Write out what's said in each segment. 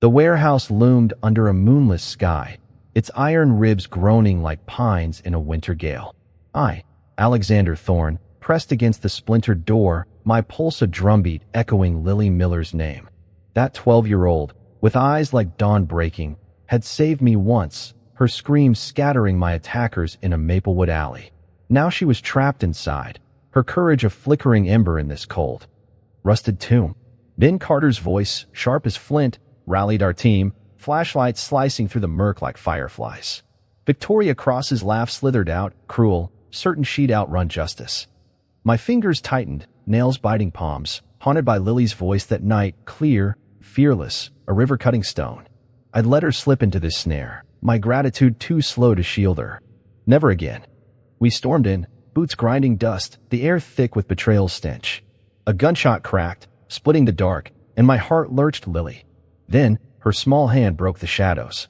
The warehouse loomed under a moonless sky, its iron ribs groaning like pines in a winter gale. I, Alexander Thorne, pressed against the splintered door, my pulse a drumbeat echoing Lily Miller's name. That 12-year-old, with eyes like dawn breaking, had saved me once, her screams scattering my attackers in a Maplewood alley. Now she was trapped inside, her courage a flickering ember in this cold, rusted tomb. Ben Carter's voice, sharp as flint, rallied our team, flashlights slicing through the murk like fireflies. Victoria Cross's laugh slithered out, cruel, certain she'd outrun justice. My fingers tightened, nails biting palms, haunted by Lily's voice that night, clear, fearless, a river-cutting stone. I'd let her slip into this snare, my gratitude too slow to shield her. Never again. We stormed in, boots grinding dust, the air thick with betrayal's stench. A gunshot cracked, splitting the dark, and my heart lurched Lily. Then, her small hand broke the shadows.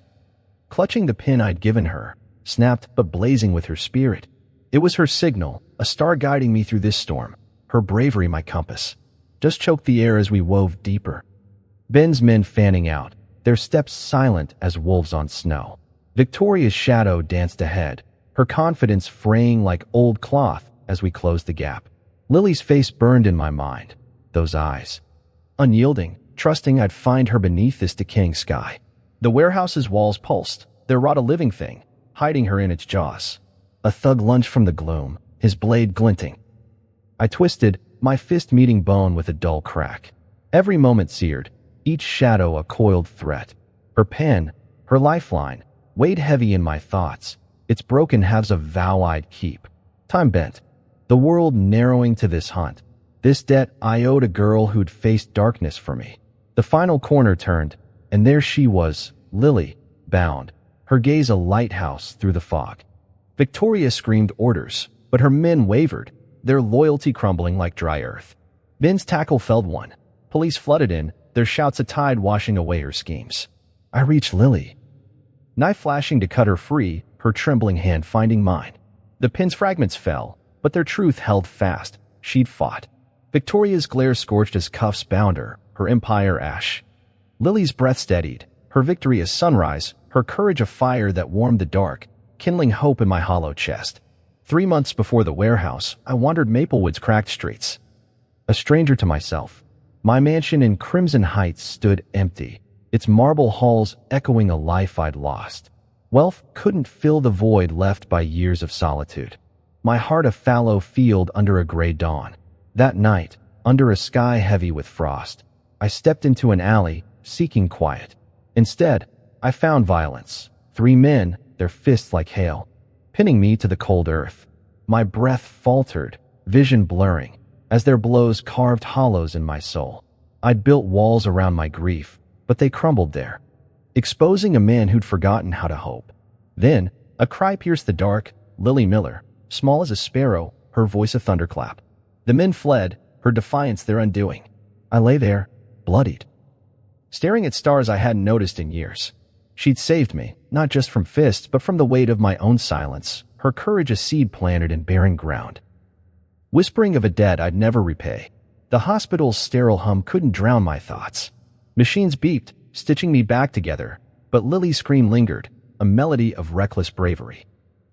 Clutching the pin I'd given her, snapped but blazing with her spirit. It was her signal, a star guiding me through this storm, her bravery my compass. Just choked the air as we wove deeper. Ben's men fanning out, their steps silent as wolves on snow. Victoria's shadow danced ahead, her confidence fraying like old cloth as we closed the gap. Lily's face burned in my mind, those eyes. Unyielding, trusting I'd find her beneath this decaying sky. The warehouse's walls pulsed, there wrought a living thing, hiding her in its jaws. A thug lunged from the gloom, his blade glinting. I twisted, my fist meeting bone with a dull crack. Every moment seared, each shadow a coiled threat. Her pen, her lifeline, weighed heavy in my thoughts, its broken halves a vow I'd keep. Time bent, the world narrowing to this hunt. This debt I owed a girl who'd faced darkness for me. The final corner turned, and there she was, Lily, bound, her gaze a lighthouse through the fog. Victoria screamed orders, but her men wavered, their loyalty crumbling like dry earth. Ben's tackle felled one. Police flooded in, their shouts a tide washing away her schemes. I reached Lily, knife flashing to cut her free, her trembling hand finding mine. The pin's fragments fell, but their truth held fast. She'd fought. Victoria's glare scorched as cuffs bound her, her empire ash. Lily's breath steadied, her victory a sunrise, her courage a fire that warmed the dark, kindling hope in my hollow chest. 3 months before the warehouse, I wandered Maplewood's cracked streets. A stranger to myself. My mansion in Crimson Heights stood empty, its marble halls echoing a life I'd lost. Wealth couldn't fill the void left by years of solitude. My heart a fallow field under a gray dawn. That night, under a sky heavy with frost, I stepped into an alley, seeking quiet. Instead, I found violence. 3 men, their fists like hail, pinning me to the cold earth. My breath faltered, vision blurring, as their blows carved hollows in my soul. I'd built walls around my grief, but they crumbled there, exposing a man who'd forgotten how to hope. Then, a cry pierced the dark, Lily Miller, small as a sparrow, her voice a thunderclap. The men fled, her defiance their undoing. I lay there, bloodied, staring at stars I hadn't noticed in years. She'd saved me, not just from fists, but from the weight of my own silence, her courage a seed planted in barren ground. Whispering of a debt I'd never repay. The hospital's sterile hum couldn't drown my thoughts. Machines beeped, stitching me back together, but Lily's scream lingered, a melody of reckless bravery.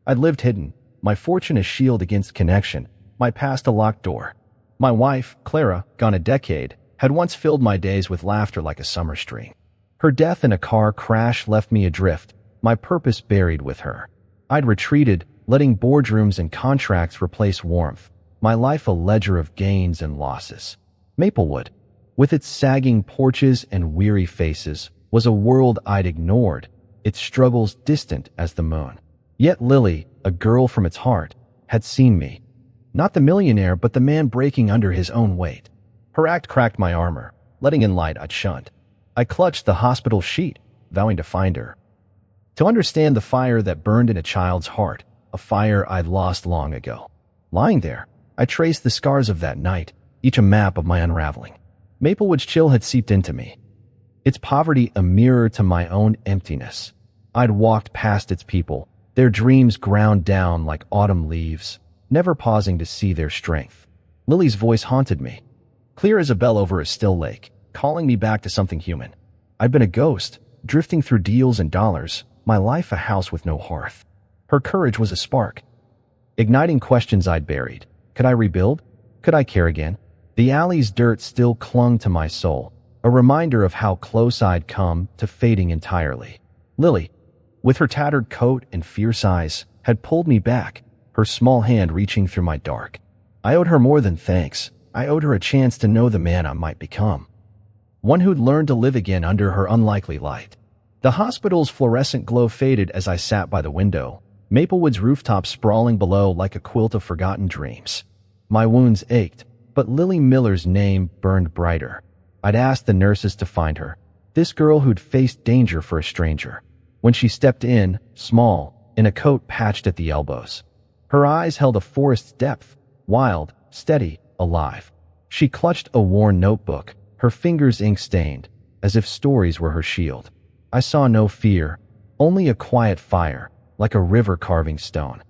I'd lived hidden, my fortune a shield against connection, my past a locked door. My wife, Clara, gone a decade, had once filled my days with laughter like a summer stream. Her death in a car crash left me adrift, my purpose buried with her. I'd retreated, letting boardrooms and contracts replace warmth, my life a ledger of gains and losses. Maplewood, with its sagging porches and weary faces, was a world I'd ignored, its struggles distant as the moon. Yet Lily, a girl from its heart, had seen me. Not the millionaire, but the man breaking under his own weight. Her act cracked my armor, letting in light I'd shunned. I clutched the hospital sheet, vowing to find her. To understand the fire that burned in a child's heart, a fire I'd lost long ago. Lying there, I traced the scars of that night, each a map of my unraveling. Maplewood's chill had seeped into me, its poverty a mirror to my own emptiness. I'd walked past its people, their dreams ground down like autumn leaves, never pausing to see their strength. Lily's voice haunted me, clear as a bell over a still lake, calling me back to something human. I'd been a ghost, drifting through deals and dollars, my life a house with no hearth. Her courage was a spark, igniting questions I'd buried. Could I rebuild? Could I care again? The alley's dirt still clung to my soul, a reminder of how close I'd come to fading entirely. Lily, with her tattered coat and fierce eyes, had pulled me back, her small hand reaching through my dark. I owed her more than thanks. I owed her a chance to know the man I might become. One who'd learned to live again under her unlikely light. The hospital's fluorescent glow faded as I sat by the window, Maplewood's rooftop sprawling below like a quilt of forgotten dreams. My wounds ached, but Lily Miller's name burned brighter. I'd asked the nurses to find her, this girl who'd faced danger for a stranger. When she stepped in, small, in a coat patched at the elbows. Her eyes held a forest's depth, wild, steady, alive. She clutched a worn notebook, her fingers ink-stained, as if stories were her shield. I saw no fear, only a quiet fire, like a river carving stone.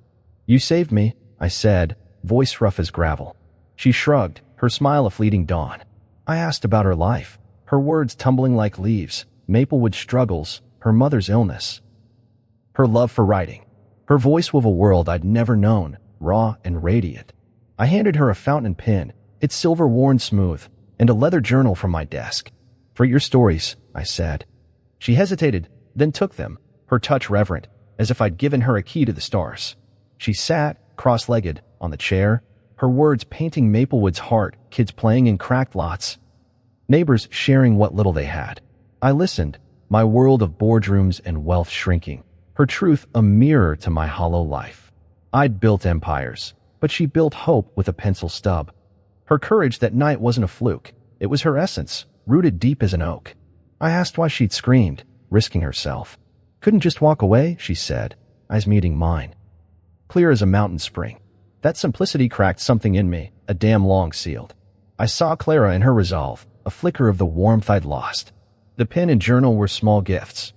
"You saved me," I said, voice rough as gravel. She shrugged, her smile a fleeting dawn. I asked about her life, her words tumbling like leaves, Maplewood's struggles, her mother's illness, her love for writing. Her voice wove a world I'd never known, raw and radiant. I handed her a fountain pen, its silver worn smooth, and a leather journal from my desk. "For your stories," I said. She hesitated, then took them, her touch reverent, as if I'd given her a key to the stars. She sat, cross-legged, on the chair, her words painting Maplewood's heart, kids playing in cracked lots, neighbors sharing what little they had. I listened, my world of boardrooms and wealth shrinking, her truth a mirror to my hollow life. I'd built empires, but she built hope with a pencil stub. Her courage that night wasn't a fluke. It was her essence, rooted deep as an oak. I asked why she'd screamed, risking herself. "Couldn't just walk away," she said, eyes meeting mine, clear as a mountain spring. That simplicity cracked something in me, a dam long sealed. I saw Clara in her resolve, a flicker of the warmth I'd lost. The pen and journal were small gifts,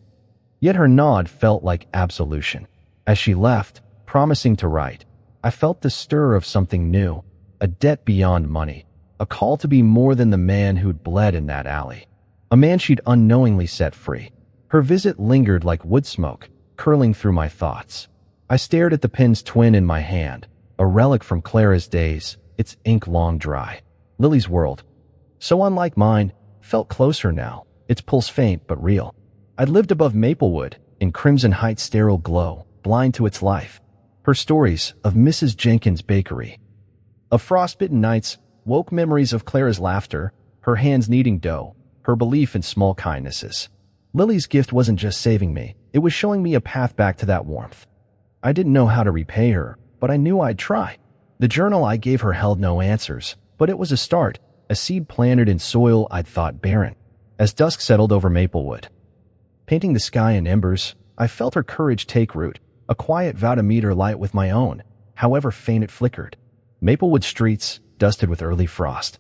yet her nod felt like absolution. As she left, promising to write, I felt the stir of something new, a debt beyond money, a call to be more than the man who'd bled in that alley, a man she'd unknowingly set free. Her visit lingered like wood smoke, curling through my thoughts. I stared at the pen's twin in my hand, a relic from Clara's days, its ink long dry. Lily's world, so unlike mine, felt closer now, its pulse faint but real. I'd lived above Maplewood, in Crimson Heights' sterile glow, blind to its life. Her stories of Mrs. Jenkins' bakery, of frostbitten nights, woke memories of Clara's laughter, her hands kneading dough, her belief in small kindnesses. Lily's gift wasn't just saving me, it was showing me a path back to that warmth. I didn't know how to repay her, but I knew I'd try. The journal I gave her held no answers, but it was a start, a seed planted in soil I'd thought barren. As dusk settled over Maplewood, painting the sky in embers, I felt her courage take root, a quiet vow to meet her light with my own, however faint it flickered. Maplewood streets, dusted with early frost,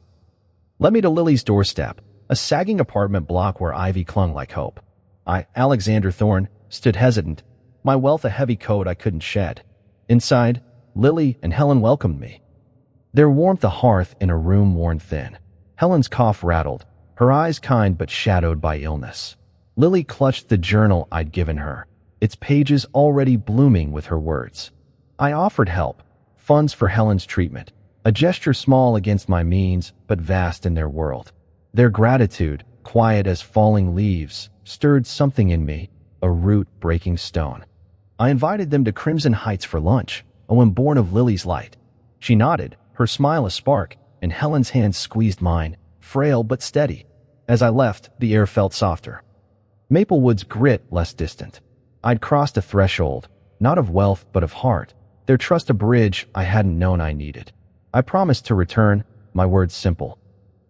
led me to Lily's doorstep, a sagging apartment block where ivy clung like hope. I, Alexander Thorne, stood hesitant, my wealth a heavy coat I couldn't shed. Inside, Lily and Helen welcomed me, their warmth a hearth in a room worn thin. Helen's cough rattled, her eyes kind but shadowed by illness. Lily clutched the journal I'd given her, its pages already blooming with her words. I offered help, funds for Helen's treatment, a gesture small against my means but vast in their world. Their gratitude, quiet as falling leaves, stirred something in me, a root-breaking stone. I invited them to Crimson Heights for lunch, a whim born of Lily's light. She nodded, her smile a spark, and Helen's hand squeezed mine, frail but steady. As I left, the air felt softer, Maplewood's grit less distant. I'd crossed a threshold, not of wealth but of heart, their trust a bridge I hadn't known I needed. I promised to return, my words simple,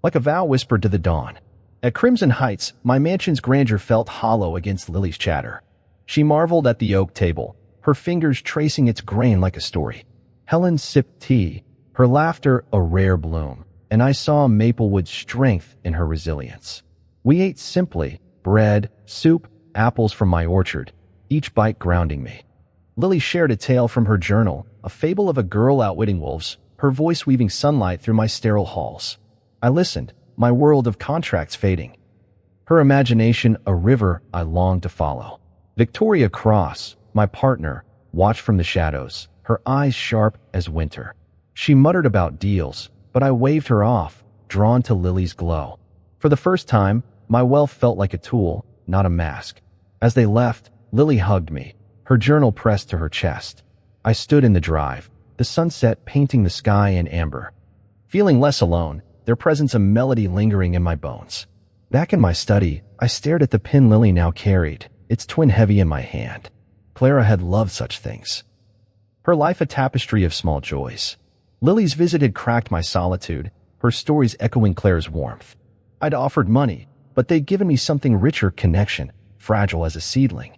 like a vow whispered to the dawn. At Crimson Heights, my mansion's grandeur felt hollow against Lily's chatter. She marveled at the oak table, her fingers tracing its grain like a story. Helen sipped tea, her laughter a rare bloom, and I saw Maplewood's strength in her resilience. We ate simply, bread, soup, apples from my orchard, each bite grounding me. Lily shared a tale from her journal, a fable of a girl outwitting wolves, her voice weaving sunlight through my sterile halls. I listened, my world of contracts fading. Her imagination a river I longed to follow. Victoria Cross, my partner, watched from the shadows, her eyes sharp as winter. She muttered about deals, but I waved her off, drawn to Lily's glow. For the first time, my wealth felt like a tool, not a mask. As they left, Lily hugged me, her journal pressed to her chest. I stood in the drive, the sunset painting the sky in amber. Feeling less alone, their presence a melody lingering in my bones. Back in my study, I stared at the pin Lily now carried, its twin heavy in my hand. Clara had loved such things. Her life a tapestry of small joys. Lily's visit had cracked my solitude, her stories echoing Clara's warmth. I'd offered money, but they'd given me something richer, connection, fragile as a seedling.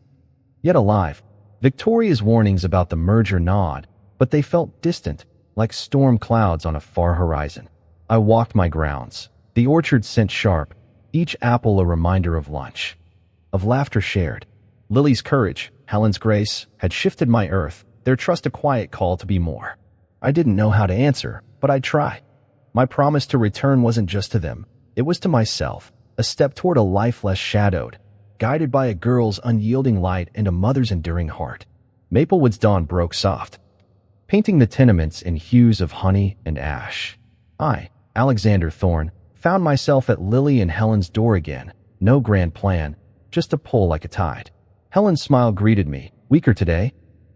Yet alive, Victoria's warnings about the merger gnawed, but they felt distant, like storm clouds on a far horizon. I walked my grounds, the orchard scent sharp, each apple a reminder of lunch, of laughter shared. Lily's courage, Helen's grace, had shifted my earth, their trust a quiet call to be more. I didn't know how to answer, but I'd try. My promise to return wasn't just to them, it was to myself, a step toward a life less shadowed, guided by a girl's unyielding light and a mother's enduring heart. Maplewood's dawn broke soft, painting the tenements in hues of honey and ash. I, Alexander Thorne, found myself at Lily and Helen's door again, no grand plan, just a pull like a tide. Helen's smile greeted me, weaker today,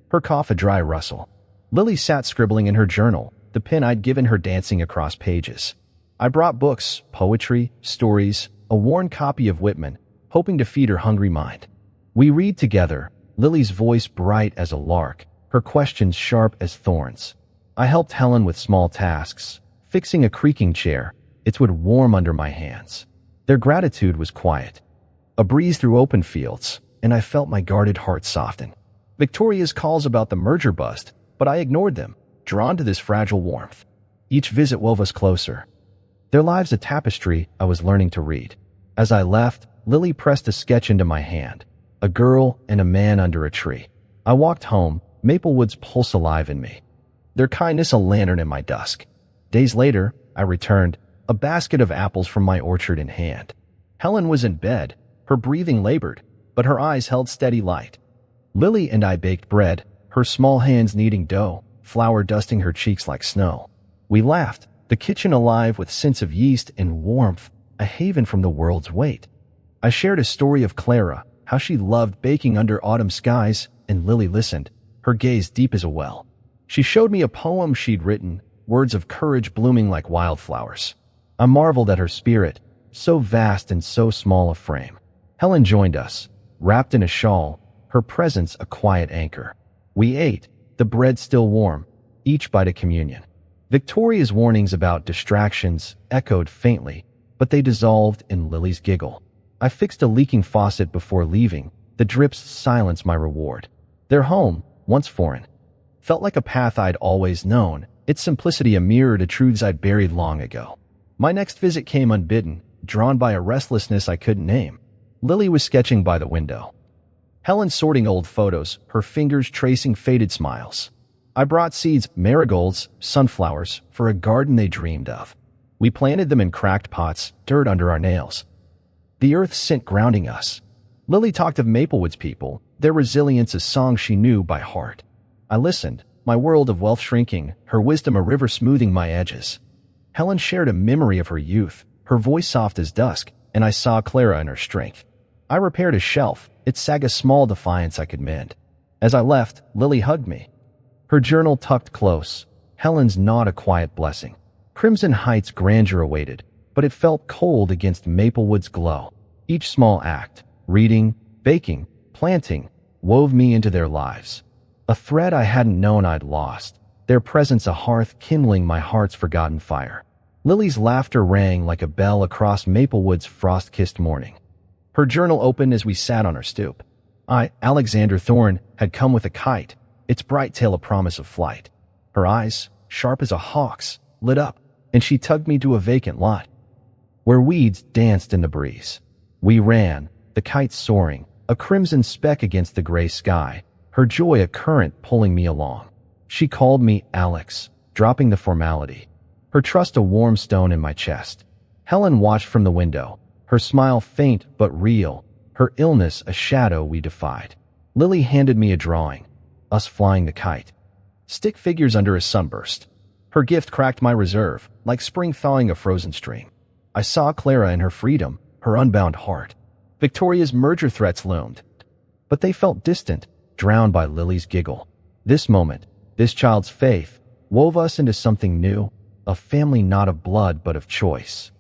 her cough a dry rustle. Lily sat scribbling in her journal, the pen I'd given her dancing across pages. I brought books, poetry, stories, a worn copy of Whitman, hoping to feed her hungry mind. We read together, Lily's voice bright as a lark, her questions sharp as thorns. I helped Helen with small tasks, fixing a creaking chair, its wood warm under my hands. Their gratitude was quiet, a breeze through open fields, and I felt my guarded heart soften. Victoria's calls about the merger bust, but I ignored them, drawn to this fragile warmth. Each visit wove us closer. Their lives a tapestry I was learning to read. As I left, Lily pressed a sketch into my hand, a girl and a man under a tree. I walked home, Maplewood's pulse alive in me, their kindness a lantern in my dusk. Days later, I returned, a basket of apples from my orchard in hand. Helen was in bed, her breathing labored, but her eyes held steady light. Lily and I baked bread, her small hands kneading dough, flour dusting her cheeks like snow. We laughed, the kitchen alive with scents of yeast and warmth, a haven from the world's weight. I shared a story of Clara, how she loved baking under autumn skies, and Lily listened, her gaze deep as a well. She showed me a poem she'd written, words of courage blooming like wildflowers. I marveled at her spirit, so vast and so small a frame. Helen joined us, wrapped in a shawl, her presence a quiet anchor. We ate, the bread still warm, each bite a communion. Victoria's warnings about distractions echoed faintly, but they dissolved in Lily's giggle. I fixed a leaking faucet before leaving, the drips silenced my reward. Their home, once foreign, felt like a path I'd always known, its simplicity a mirror to truths I'd buried long ago. My next visit came unbidden, drawn by a restlessness I couldn't name. Lily was sketching by the window, Helen sorting old photos, her fingers tracing faded smiles. I brought seeds, marigolds, sunflowers, for a garden they dreamed of. We planted them in cracked pots, dirt under our nails. The earth scent grounding us. Lily talked of Maplewood's people, their resilience a song she knew by heart. I listened, my world of wealth shrinking, her wisdom a river smoothing my edges. Helen shared a memory of her youth, her voice soft as dusk, and I saw Clara in her strength. I repaired a shelf, it sang a small defiance I could mend. As I left, Lily hugged me, her journal tucked close, Helen's nod a quiet blessing. Crimson Heights' grandeur awaited, but it felt cold against Maplewood's glow. Each small act, reading, baking, planting, wove me into their lives. A thread I hadn't known I'd lost, their presence a hearth kindling my heart's forgotten fire. Lily's laughter rang like a bell across Maplewood's frost-kissed morning. Her journal opened as we sat on her stoop. I, Alexander Thorne, had come with a kite, its bright tail a promise of flight. Her eyes, sharp as a hawk's, lit up, and she tugged me to a vacant lot, where weeds danced in the breeze. We ran, the kite soaring, a crimson speck against the gray sky, her joy a current pulling me along. She called me Alex, dropping the formality, her trust a warm stone in my chest. Helen watched from the window, her smile faint but real, her illness a shadow we defied. Lily handed me a drawing, us flying the kite. Stick figures under a sunburst. Her gift cracked my reserve, like spring thawing a frozen stream. I saw Clara in her freedom, her unbound heart. Victoria's merger threats loomed, but they felt distant, drowned by Lily's giggle. This moment, this child's faith, wove us into something new, a family not of blood but of choice.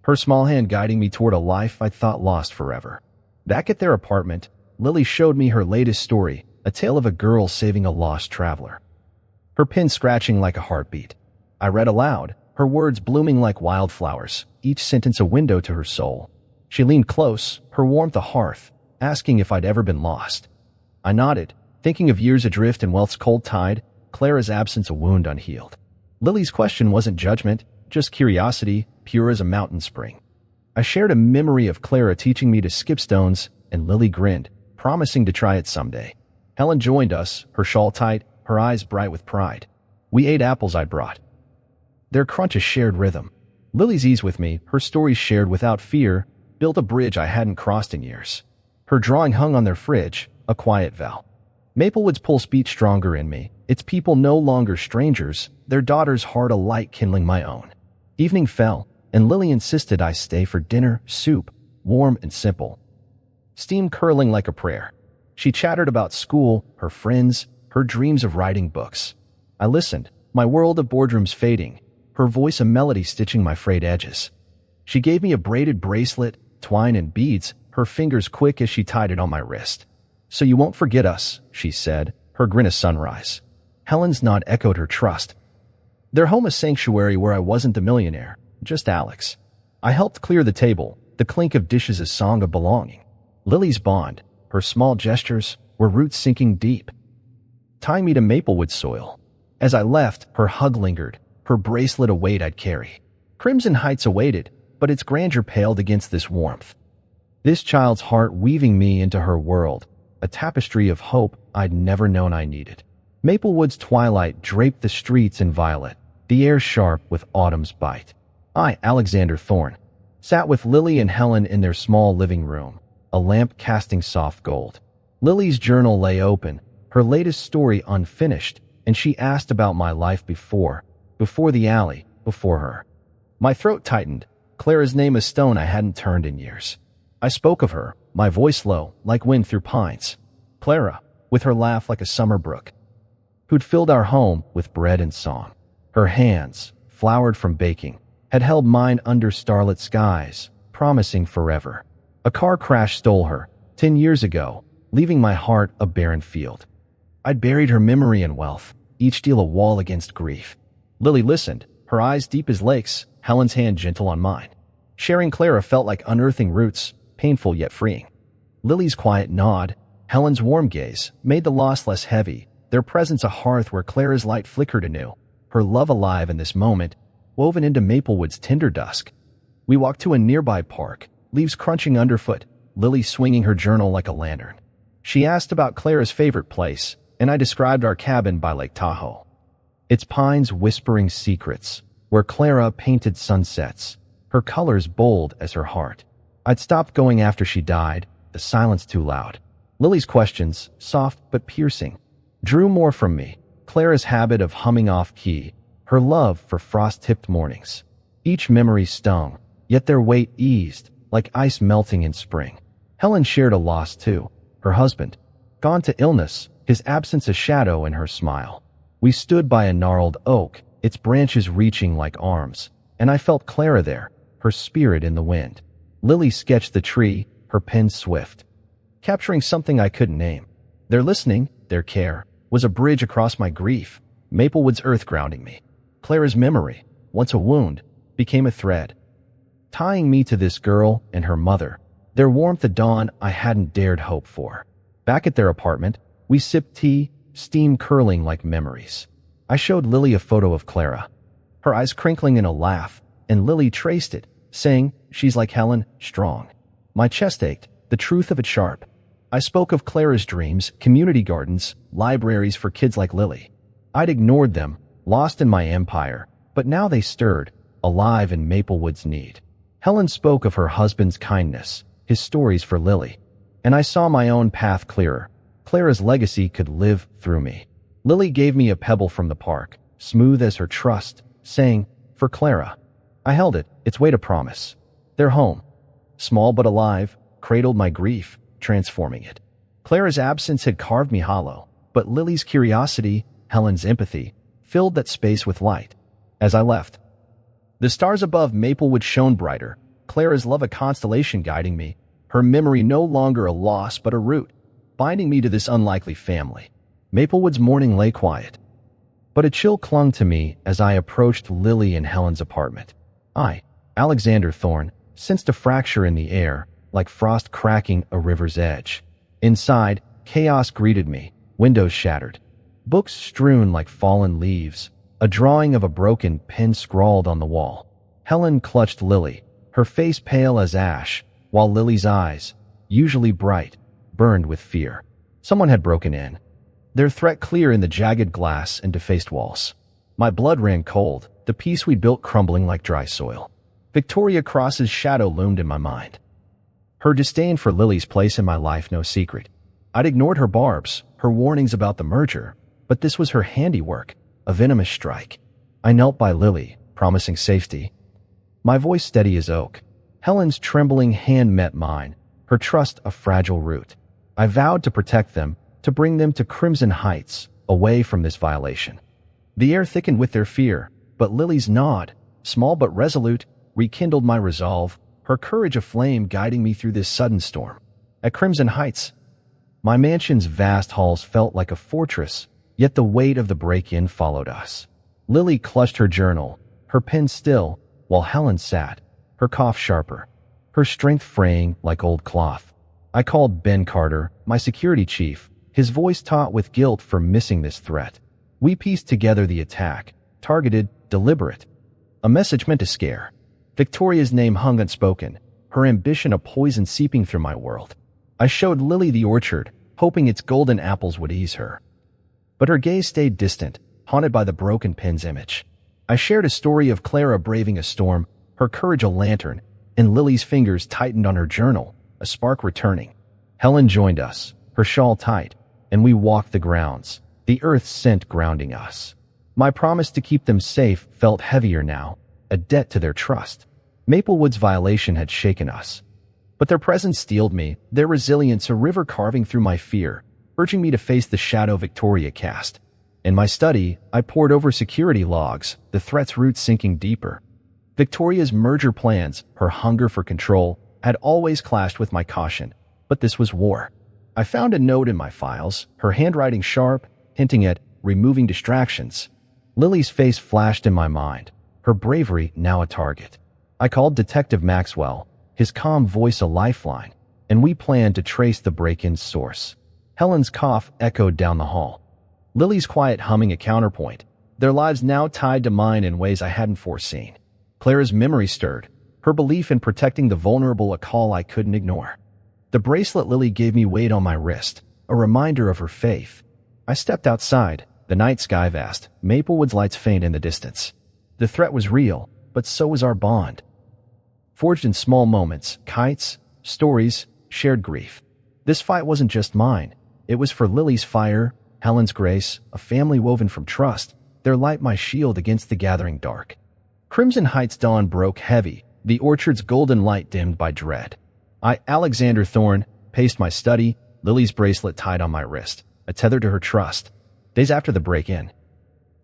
Her small hand guiding me toward a life I thought lost forever. Back at their apartment, Lily showed me her latest story, a tale of a girl saving a lost traveler. Her pen scratching like a heartbeat. I read aloud, her words blooming like wildflowers, each sentence a window to her soul. She leaned close, her warmth a hearth, asking if I'd ever been lost. I nodded, thinking of years adrift in wealth's cold tide, Clara's absence a wound unhealed. Lily's question wasn't judgment, just curiosity, pure as a mountain spring. I shared a memory of Clara teaching me to skip stones, and Lily grinned, promising to try it someday. Helen joined us, her shawl tight, her eyes bright with pride. We ate apples I'd brought. Their crunch a shared rhythm. Lily's ease with me, her stories shared without fear, built a bridge I hadn't crossed in years. Her drawing hung on their fridge, a quiet vow. Maplewood's pulse beat stronger in me, its people no longer strangers, their daughter's heart a light kindling my own. Evening fell, and Lily insisted I stay for dinner, soup, warm and simple. Steam curling like a prayer. She chattered about school, her friends, her dreams of writing books. I listened, my world of boardrooms fading, her voice a melody stitching my frayed edges. She gave me a braided bracelet, twine and beads, her fingers quick as she tied it on my wrist. "So you won't forget us," she said, her grin a sunrise. Helen's nod echoed her trust. Their home a sanctuary where I wasn't the millionaire, just Alex. I helped clear the table, the clink of dishes a song of belonging. Lily's bond, her small gestures, were roots sinking deep, tying me to Maplewood soil. As I left, her hug lingered, her bracelet a weight I'd carry. Crimson Heights awaited, but its grandeur paled against this warmth. This child's heart weaving me into her world, a tapestry of hope I'd never known I needed. Maplewood's twilight draped the streets in violet, the air sharp with autumn's bite. I, Alexander Thorne, sat with Lily and Helen in their small living room, a lamp casting soft gold. Lily's journal lay open, her latest story unfinished, and she asked about my life before the alley, before her. My throat tightened, Clara's name a stone I hadn't turned in years. I spoke of her, my voice low, like wind through pines. Clara, with her laugh like a summer brook, who'd filled our home with bread and song. Her hands, floured from baking, had held mine under starlit skies, promising forever. A car crash stole her, 10 years ago, leaving my heart a barren field. I'd buried her memory in wealth, each deal a wall against grief. Lily listened, her eyes deep as lakes, Helen's hand gentle on mine. Sharing Clara felt like unearthing roots, painful yet freeing. Lily's quiet nod, Helen's warm gaze, made the loss less heavy, their presence a hearth where Clara's light flickered anew, her love alive in this moment, woven into Maplewood's tender dusk. We walked to a nearby park, leaves crunching underfoot, Lily swinging her journal like a lantern. She asked about Clara's favorite place, and I described our cabin by Lake Tahoe. Its pines whispering secrets, where Clara painted sunsets, her colors bold as her heart. I'd stopped going after she died, the silence too loud. Lily's questions, soft but piercing, drew more from me. Clara's habit of humming off-key, her love for frost-tipped mornings. Each memory stung, yet their weight eased, like ice melting in spring. Helen shared a loss too, her husband, gone to illness, his absence a shadow in her smile. We stood by a gnarled oak, its branches reaching like arms, and I felt Clara there, her spirit in the wind. Lily sketched the tree, her pen swift, capturing something I couldn't name. Their listening, their care, was a bridge across my grief, Maplewood's earth grounding me. Clara's memory, once a wound, became a thread, tying me to this girl and her mother, their warmth a dawn I hadn't dared hope for. Back at their apartment, we sipped tea, steam curling like memories. I showed Lily a photo of Clara, her eyes crinkling in a laugh, and Lily traced it, saying, "She's like Helen, strong." My chest ached, the truth of it sharp. I spoke of Clara's dreams, community gardens, libraries for kids like Lily. I'd ignored them, lost in my empire, but now they stirred, alive in Maplewood's need. Helen spoke of her husband's kindness, his stories for Lily, and I saw my own path clearer. Clara's legacy could live through me. Lily gave me a pebble from the park, smooth as her trust, saying, "For Clara." I held it, its weight a promise. Their home, small but alive, cradled my grief, transforming it. Clara's absence had carved me hollow, but Lily's curiosity, Helen's empathy, filled that space with light. As I left, the stars above Maplewood shone brighter, Clara's love a constellation guiding me, her memory no longer a loss but a root, binding me to this unlikely family. Maplewood's morning lay quiet, but a chill clung to me as I approached Lily and Helen's apartment. I, Alexander Thorne, sensed a fracture in the air, like frost cracking a river's edge. Inside, chaos greeted me, windows shattered, books strewn like fallen leaves, a drawing of a broken pen scrawled on the wall. Helen clutched Lily, her face pale as ash, while Lily's eyes, usually bright, burned with fear. Someone had broken in, their threat clear in the jagged glass and defaced walls. My blood ran cold, the peace we'd built crumbling like dry soil. Victoria Cross's shadow loomed in my mind, her disdain for Lily's place in my life no secret. I'd ignored her barbs, her warnings about the merger, but this was her handiwork, a venomous strike. I knelt by Lily, promising safety, my voice steady as oak. Helen's trembling hand met mine, her trust a fragile root. I vowed to protect them, to bring them to Crimson Heights, away from this violation. The air thickened with their fear, but Lily's nod, small but resolute, rekindled my resolve, her courage aflame guiding me through this sudden storm. At Crimson Heights, my mansion's vast halls felt like a fortress, yet the weight of the break-in followed us. Lily clutched her journal, her pen still, while Helen sat, her cough sharper, her strength fraying like old cloth. I called Ben Carter, my security chief, his voice taut with guilt for missing this threat. We pieced together the attack, targeted, deliberate. A message meant to scare. Victoria's name hung unspoken, her ambition a poison seeping through my world. I showed Lily the orchard, hoping its golden apples would ease her. But her gaze stayed distant, haunted by the broken pen's image. I shared a story of Clara braving a storm, her courage a lantern, and Lily's fingers tightened on her journal, a spark returning. Helen joined us, her shawl tight, and we walked the grounds, the earth's scent grounding us. My promise to keep them safe felt heavier now, a debt to their trust. Maplewood's violation had shaken us, but their presence steeled me, their resilience a river carving through my fear, urging me to face the shadow Victoria cast. In my study, I pored over security logs, the threat's roots sinking deeper. Victoria's merger plans, her hunger for control, had always clashed with my caution, but this was war. I found a note in my files, her handwriting sharp, hinting at removing distractions. Lily's face flashed in my mind, her bravery now a target. I called Detective Maxwell, his calm voice a lifeline, and we planned to trace the break-in's source. Helen's cough echoed down the hall, Lily's quiet humming a counterpoint, their lives now tied to mine in ways I hadn't foreseen. Clara's memory stirred, her belief in protecting the vulnerable a call I couldn't ignore. The bracelet Lily gave me weighed on my wrist, a reminder of her faith. I stepped outside, the night sky vast, Maplewood's lights faint in the distance. The threat was real, but so was our bond. Forged in small moments, kites, stories, shared grief. This fight wasn't just mine. It was for Lily's fire, Helen's grace, a family woven from trust, their light my shield against the gathering dark. Crimson Heights dawn broke heavy, the orchard's golden light dimmed by dread. I, Alexander Thorne, paced my study, Lily's bracelet tied on my wrist, a tether to her trust. Days after the break-in,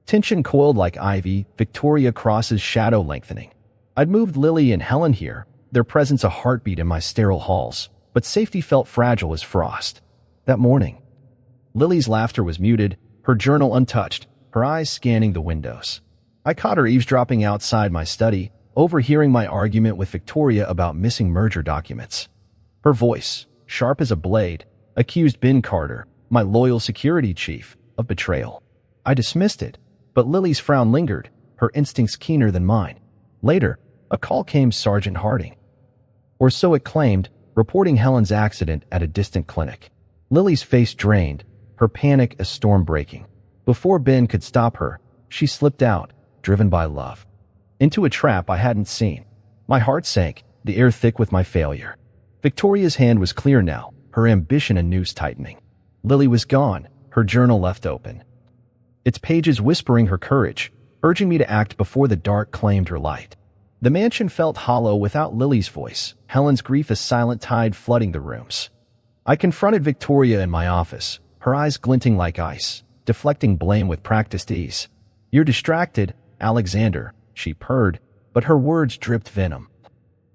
tension coiled like ivy, Victoria Cross's shadow lengthening. I'd moved Lily and Helen here, their presence a heartbeat in my sterile halls, but safety felt fragile as frost. That morning, Lily's laughter was muted, her journal untouched, her eyes scanning the windows. I caught her eavesdropping outside my study, overhearing my argument with Victoria about missing merger documents. Her voice, sharp as a blade, accused Ben Carter, my loyal security chief, of betrayal. I dismissed it, but Lily's frown lingered, her instincts keener than mine. Later, a call came Sergeant Harding, or so it claimed, reporting Helen's accident at a distant clinic. Lily's face drained, her panic a storm breaking. Before Ben could stop her, she slipped out, driven by love, into a trap I hadn't seen. My heart sank, the air thick with my failure. Victoria's hand was clear now, her ambition a noose tightening. Lily was gone, her journal left open, its pages whispering her courage, urging me to act before the dark claimed her light. The mansion felt hollow without Lily's voice, Helen's grief a silent tide flooding the rooms. I confronted Victoria in my office, her eyes glinting like ice, deflecting blame with practiced ease. "You're distracted, Alexander," she purred, but her words dripped venom.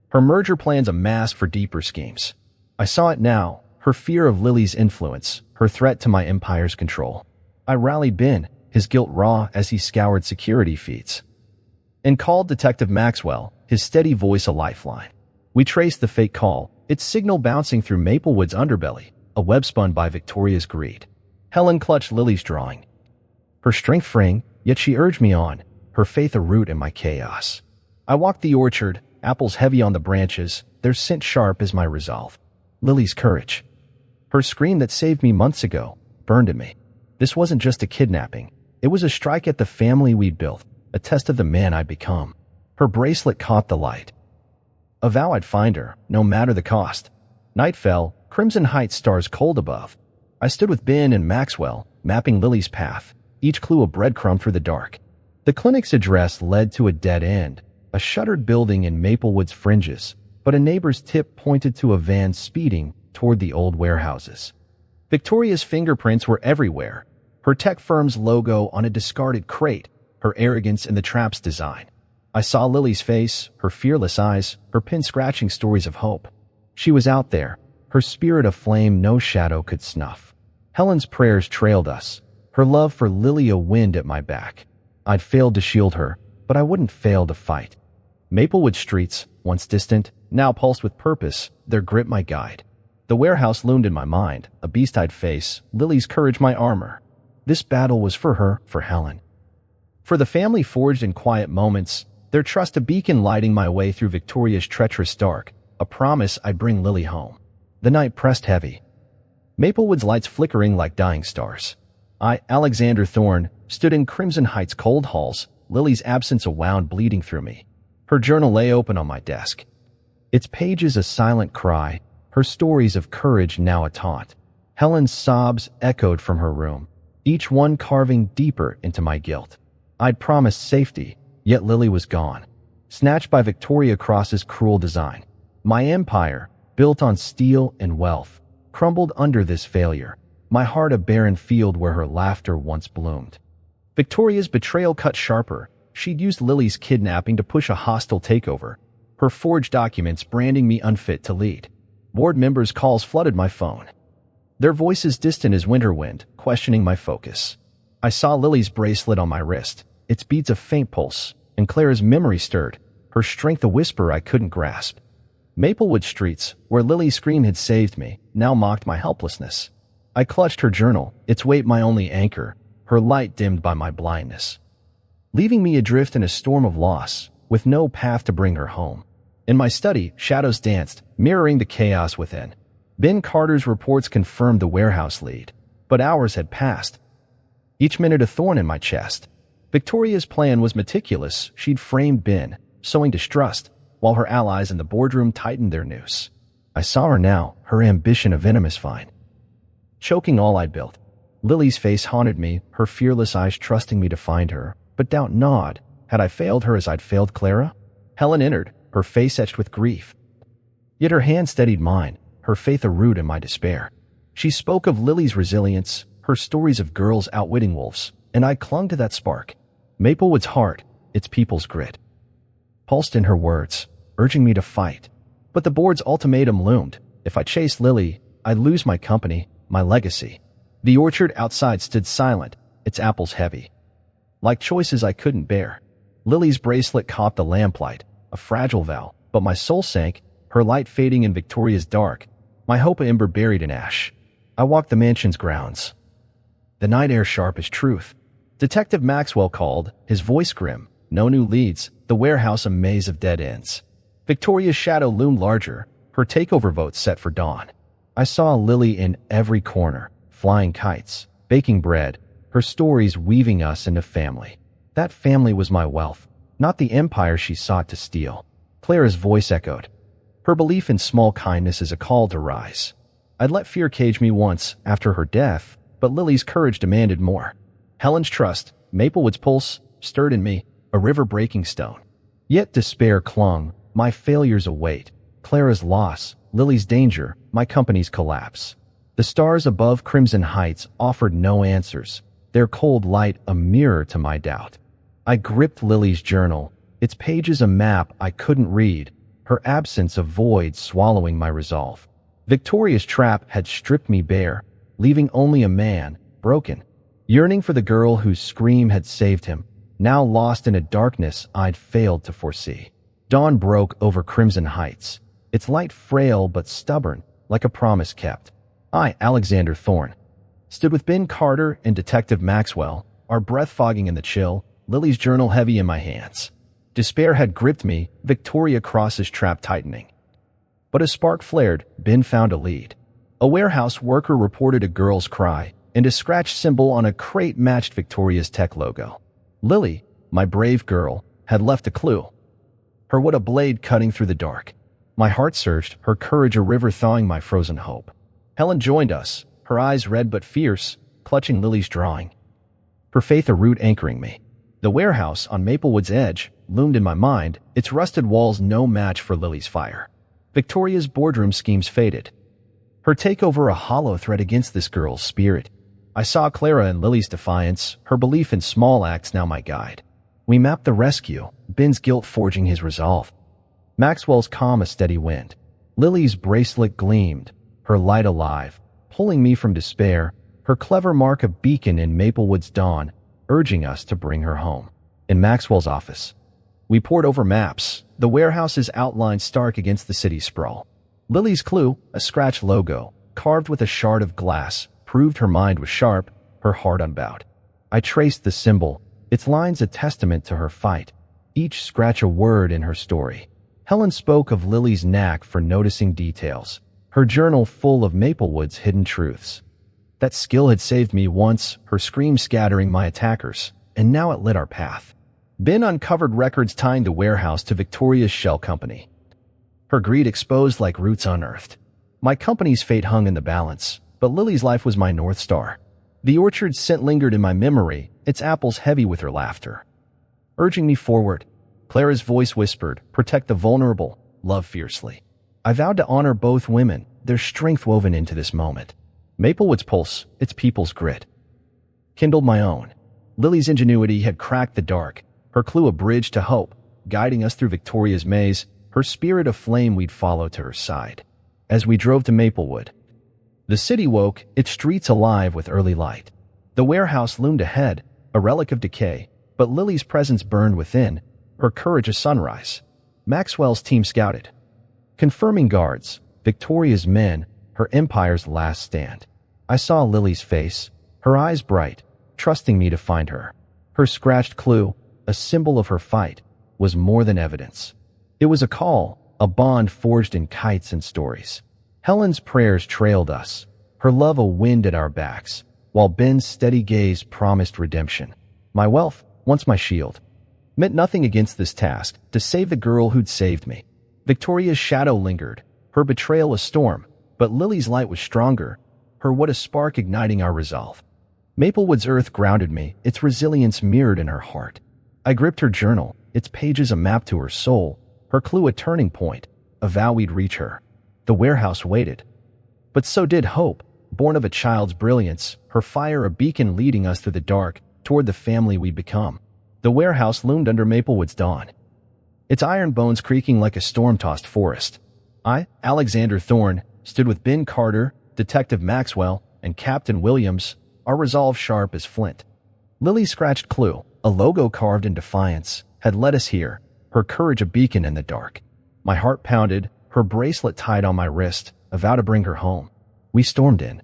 Her merger plans a mask for deeper schemes. I saw it now, her fear of Lily's influence, her threat to my empire's control. I rallied Ben, his guilt raw as he scoured security feeds, and called Detective Maxwell, his steady voice a lifeline. We traced the fake call, its signal bouncing through Maplewood's underbelly, a web spun by Victoria's greed. Helen clutched Lily's drawing, her strength fraying, yet she urged me on, her faith a root in my chaos. I walked the orchard, apples heavy on the branches, their scent sharp as my resolve. Lily's courage, her scream that saved me months ago, burned at me. This wasn't just a kidnapping. It was a strike at the family we'd built, a test of the man I'd become. Her bracelet caught the light. A vow I'd find her, no matter the cost. Night fell, Crimson Heights stars cold above. I stood with Ben and Maxwell, mapping Lily's path, each clue a breadcrumb through the dark. The clinic's address led to a dead end, a shuttered building in Maplewood's fringes, but a neighbor's tip pointed to a van speeding toward the old warehouses. Victoria's fingerprints were everywhere, her tech firm's logo on a discarded crate, her arrogance in the trap's design. I saw Lily's face, her fearless eyes, her pen scratching stories of hope. She was out there, her spirit aflame no shadow could snuff. Helen's prayers trailed us, her love for Lily a wind at my back. I'd failed to shield her, but I wouldn't fail to fight. Maplewood streets, once distant, now pulsed with purpose, their grip my guide. The warehouse loomed in my mind, a beast I'd face, Lily's courage my armor. This battle was for her, for Helen. For the family forged in quiet moments, their trust a beacon lighting my way through Victoria's treacherous dark, a promise I'd bring Lily home. The night pressed heavy, Maplewood's lights flickering like dying stars. I, Alexander Thorne, stood in Crimson Heights' cold halls, Lily's absence a wound bleeding through me. Her journal lay open on my desk, its pages a silent cry, her stories of courage now a taunt. Helen's sobs echoed from her room, each one carving deeper into my guilt. I'd promised safety, yet Lily was gone, snatched by Victoria Cross's cruel design. My empire, built on steel and wealth, crumbled under this failure, my heart a barren field where her laughter once bloomed. Victoria's betrayal cut sharper. She'd used Lily's kidnapping to push a hostile takeover, her forged documents branding me unfit to lead. Board members' calls flooded my phone, their voices distant as winter wind, questioning my focus. I saw Lily's bracelet on my wrist, its beats a faint pulse, and Clara's memory stirred, her strength a whisper I couldn't grasp. Maplewood streets, where Lily's scream had saved me, now mocked my helplessness. I clutched her journal, its weight my only anchor, her light dimmed by my blindness, leaving me adrift in a storm of loss, with no path to bring her home. In my study, shadows danced, mirroring the chaos within. Ben Carter's reports confirmed the warehouse lead, but hours had passed, each minute a thorn in my chest. Victoria's plan was meticulous. She'd framed Ben, sowing distrust, while her allies in the boardroom tightened their noose. I saw her now, her ambition a venomous vine, choking all I'd built. Lily's face haunted me, her fearless eyes trusting me to find her, but doubt gnawed. Had I failed her as I'd failed Clara? Helen entered, her face etched with grief. Yet her hand steadied mine, her faith a root in my despair. She spoke of Lily's resilience, her stories of girls outwitting wolves, and I clung to that spark. Maplewood's heart, its people's grit, pulsed in her words, urging me to fight. But the board's ultimatum loomed. If I chased Lily, I'd lose my company, my legacy. The orchard outside stood silent, its apples heavy, like choices I couldn't bear. Lily's bracelet caught the lamplight, a fragile vow, but my soul sank, her light fading in Victoria's dark, my hope a ember buried in ash. I walked the mansion's grounds, the night air sharp as truth. Detective Maxwell called, his voice grim. No new leads, the warehouse a maze of dead ends. Victoria's shadow loomed larger, her takeover vote set for dawn. I saw Lily in every corner, flying kites, baking bread, her stories weaving us into family. That family was my wealth, not the empire she sought to steal. Clara's voice echoed, Her belief in small kindness is a call to rise. I'd let fear cage me once after her death, but Lily's courage demanded more. Helen's trust, Maplewood's pulse, stirred in me, a river-breaking stone. Yet despair clung, my failures await, Clara's loss, Lily's danger, my company's collapse. The stars above Crimson Heights offered no answers, their cold light a mirror to my doubt. I gripped Lily's journal, its pages a map I couldn't read, her absence a void swallowing my resolve. Victoria's trap had stripped me bare, leaving only a man, broken, yearning for the girl whose scream had saved him, now lost in a darkness I'd failed to foresee. Dawn broke over Crimson Heights, its light frail but stubborn, like a promise kept. I, Alexander Thorne, stood with Ben Carter and Detective Maxwell, our breath fogging in the chill, Lily's journal heavy in my hands. Despair had gripped me, Victoria Cross's trap tightening. But a spark flared, Ben found a lead. A warehouse worker reported a girl's cry, and a scratch symbol on a crate matched Victoria's tech logo. Lily, my brave girl, had left a clue. Her wood a blade cutting through the dark. My heart surged, her courage a river thawing my frozen hope. Helen joined us, her eyes red but fierce, clutching Lily's drawing. Her faith a root anchoring me. The warehouse on Maplewood's edge loomed in my mind, its rusted walls no match for Lily's fire. Victoria's boardroom schemes faded. Her takeover a hollow thread against this girl's spirit. I saw Clara in Lily's defiance, her belief in small acts now my guide. We mapped the rescue, Ben's guilt forging his resolve. Maxwell's calm a steady wind. Lily's bracelet gleamed, her light alive, pulling me from despair, her clever mark a beacon in Maplewood's dawn, urging us to bring her home. In Maxwell's office, we pored over maps, the warehouse's outline stark against the city's sprawl. Lily's clue, a scratch logo, carved with a shard of glass, proved her mind was sharp, her heart unbowed. I traced the symbol, its lines a testament to her fight, each scratch a word in her story. Helen spoke of Lily's knack for noticing details, her journal full of Maplewood's hidden truths. That skill had saved me once, her scream scattering my attackers, and now it lit our path. Ben uncovered records tying the warehouse to Victoria's shell company. Her greed exposed like roots unearthed. My company's fate hung in the balance, but Lily's life was my North Star. The orchard's scent lingered in my memory, its apples heavy with her laughter. Urging me forward, Clara's voice whispered, protect the vulnerable, love fiercely. I vowed to honor both women, their strength woven into this moment. Maplewood's pulse, its people's grit, kindled my own. Lily's ingenuity had cracked the dark, her clue a bridge to hope, guiding us through Victoria's maze, her spirit a flame we'd follow to her side. As we drove to Maplewood, the city woke, its streets alive with early light. The warehouse loomed ahead, a relic of decay, but Lily's presence burned within, her courage a sunrise. Maxwell's team scouted, confirming guards, Victoria's men, her empire's last stand. I saw Lily's face, her eyes bright, trusting me to find her. Her scratched clue, a symbol of her fight, was more than evidence. It was a call, a bond forged in kites and stories. Helen's prayers trailed us, her love a wind at our backs, while Ben's steady gaze promised redemption. My wealth, once my shield, meant nothing against this task, to save the girl who'd saved me. Victoria's shadow lingered, her betrayal a storm, but Lily's light was stronger, her what a spark igniting our resolve. Maplewood's earth grounded me, its resilience mirrored in her heart. I gripped her journal, its pages a map to her soul, her clue a turning point, a vow we'd reach her. The warehouse waited. But so did hope, born of a child's brilliance, her fire a beacon leading us through the dark, toward the family we'd become. The warehouse loomed under Maplewood's dawn, its iron bones creaking like a storm-tossed forest. I, Alexander Thorne, stood with Ben Carter, Detective Maxwell, and Captain Williams, our resolve sharp as flint. Lily's scratched clue, a logo carved in defiance, had led us here, her courage a beacon in the dark. My heart pounded, her bracelet tied on my wrist, a vow to bring her home. We stormed in,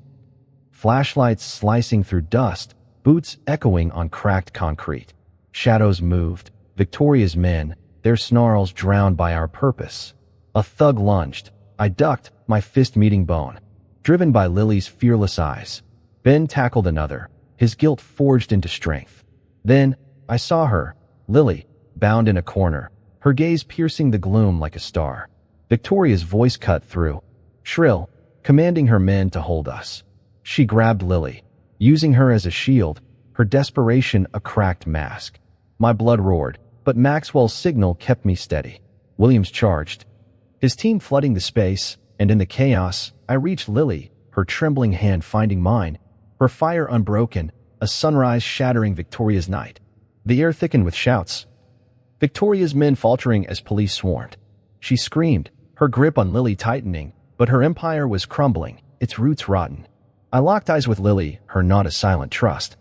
flashlights slicing through dust, boots echoing on cracked concrete. Shadows moved, Victoria's men, their snarls drowned by our purpose. A thug lunged. I ducked, my fist meeting bone. Driven by Lily's fearless eyes, Ben tackled another, his guilt forged into strength. Then, I saw her, Lily, bound in a corner, her gaze piercing the gloom like a star. Victoria's voice cut through, shrill, commanding her men to hold us. She grabbed Lily, using her as a shield, her desperation a cracked mask. My blood roared, but Maxwell's signal kept me steady. Williams charged, his team flooding the space, and in the chaos, I reached Lily, her trembling hand finding mine, her fire unbroken, a sunrise shattering Victoria's night. The air thickened with shouts. Victoria's men faltering as police swarmed. She screamed, her grip on Lily tightening, but her empire was crumbling, its roots rotten. I locked eyes with Lily, her nod a silent trust.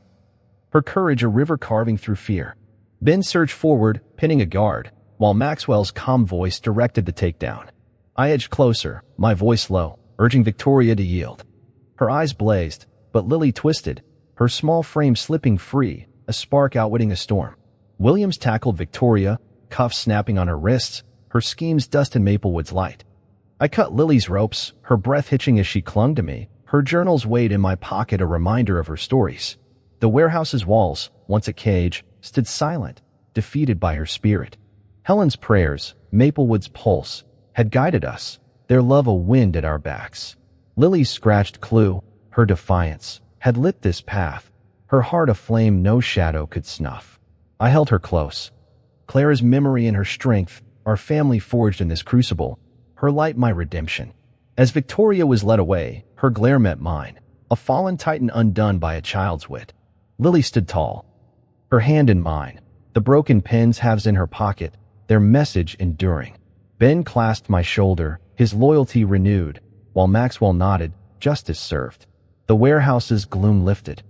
Her courage a river carving through fear. Ben surged forward, pinning a guard, while Maxwell's calm voice directed the takedown. I edged closer, my voice low, urging Victoria to yield. Her eyes blazed, but Lily twisted, her small frame slipping free, a spark outwitting a storm. Williams tackled Victoria, cuffs snapping on her wrists, her schemes dusted Maplewood's light. I cut Lily's ropes, her breath hitching as she clung to me, her journals weighed in my pocket a reminder of her stories. The warehouse's walls, once a cage, stood silent, defeated by her spirit. Helen's prayers, Maplewood's pulse, had guided us, their love a wind at our backs. Lily's scratched clue, her defiance, had lit this path, her heart a flame no shadow could snuff. I held her close. Clara's memory and her strength, our family forged in this crucible, her light my redemption. As Victoria was led away, her glare met mine, a fallen titan undone by a child's wit. Lily stood tall, her hand in mine, the broken pens halves in her pocket, their message enduring. Ben clasped my shoulder, his loyalty renewed, while Maxwell nodded, justice served. The warehouse's gloom lifted,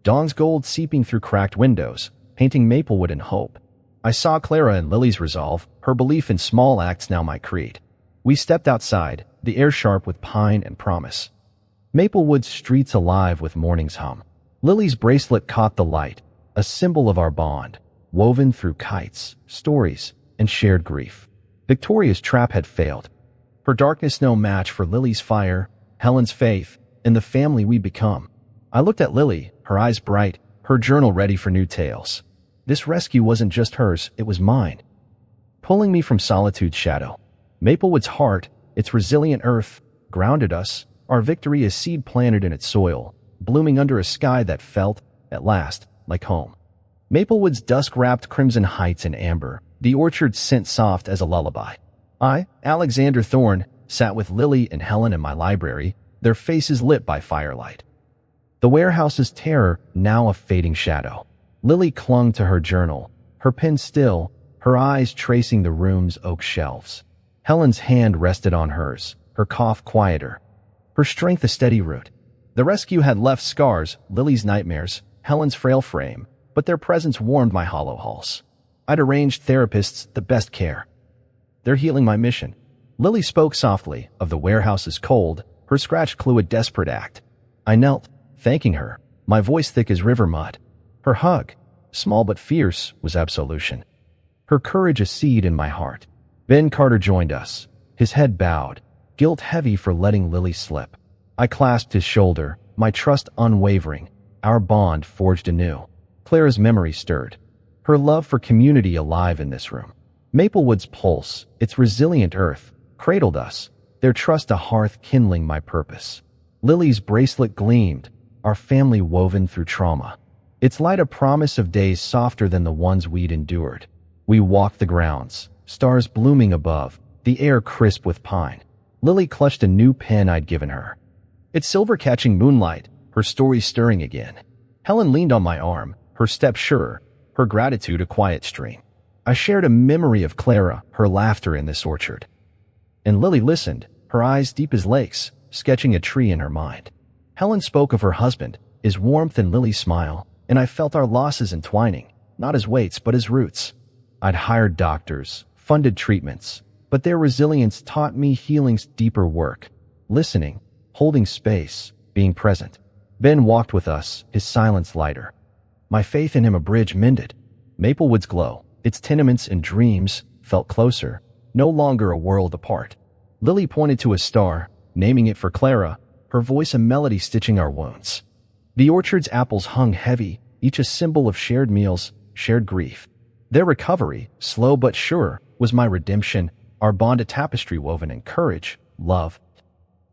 dawn's gold seeping through cracked windows, painting Maplewood in hope. I saw Clara and Lily's resolve, her belief in small acts now my creed. We stepped outside, the air sharp with pine and promise. Maplewood's streets alive with morning's hum. Lily's bracelet caught the light, a symbol of our bond, woven through kites, stories, and shared grief. Victoria's trap had failed. Her darkness no match for Lily's fire, Helen's faith, and the family we become. I looked at Lily, her eyes bright, her journal ready for new tales. This rescue wasn't just hers, it was mine. Pulling me from solitude's shadow. Maplewood's heart, its resilient earth, grounded us, our victory a seed planted in its soil, blooming under a sky that felt, at last, like home. Maplewood's dusk-wrapped crimson heights in amber, the orchard's scent soft as a lullaby. I, Alexander Thorne, sat with Lily and Helen in my library, their faces lit by firelight. The warehouse's terror now a fading shadow. Lily clung to her journal, her pen still, her eyes tracing the room's oak shelves. Helen's hand rested on hers, her cough quieter, her strength a steady root. The rescue had left scars, Lily's nightmares, Helen's frail frame, but their presence warmed my hollow halls. I'd arranged therapists the best care. They're healing my mission. Lily spoke softly of the warehouse's cold, her scratched clue a desperate act. I knelt, thanking her, my voice thick as river mud. Her hug, small but fierce, was absolution. Her courage a seed in my heart. Ben Carter joined us, his head bowed, guilt heavy for letting Lily slip. I clasped his shoulder, my trust unwavering, our bond forged anew. Clara's memory stirred, her love for community alive in this room. Maplewood's pulse, its resilient earth, cradled us, their trust a hearth kindling my purpose. Lily's bracelet gleamed, our family woven through trauma. Its light a promise of days softer than the ones we'd endured. We walked the grounds, stars blooming above, the air crisp with pine. Lily clutched a new pen I'd given her. Its silver catching moonlight, her story stirring again. Helen leaned on my arm, her step sure, her gratitude a quiet stream. I shared a memory of Clara, her laughter in this orchard. And Lily listened, her eyes deep as lakes, sketching a tree in her mind. Helen spoke of her husband, his warmth and Lily's smile, and I felt our losses entwining, not as weights but as roots. I'd hired doctors, funded treatments, but their resilience taught me healing's deeper work. Listening, holding space, being present. Ben walked with us, his silence lighter. My faith in him a bridge mended. Maplewood's glow, its tenements and dreams, felt closer, no longer a world apart. Lily pointed to a star, naming it for Clara, her voice a melody stitching our wounds. The orchard's apples hung heavy, each a symbol of shared meals, shared grief. Their recovery, slow but sure, was my redemption, our bond a tapestry woven in courage, love,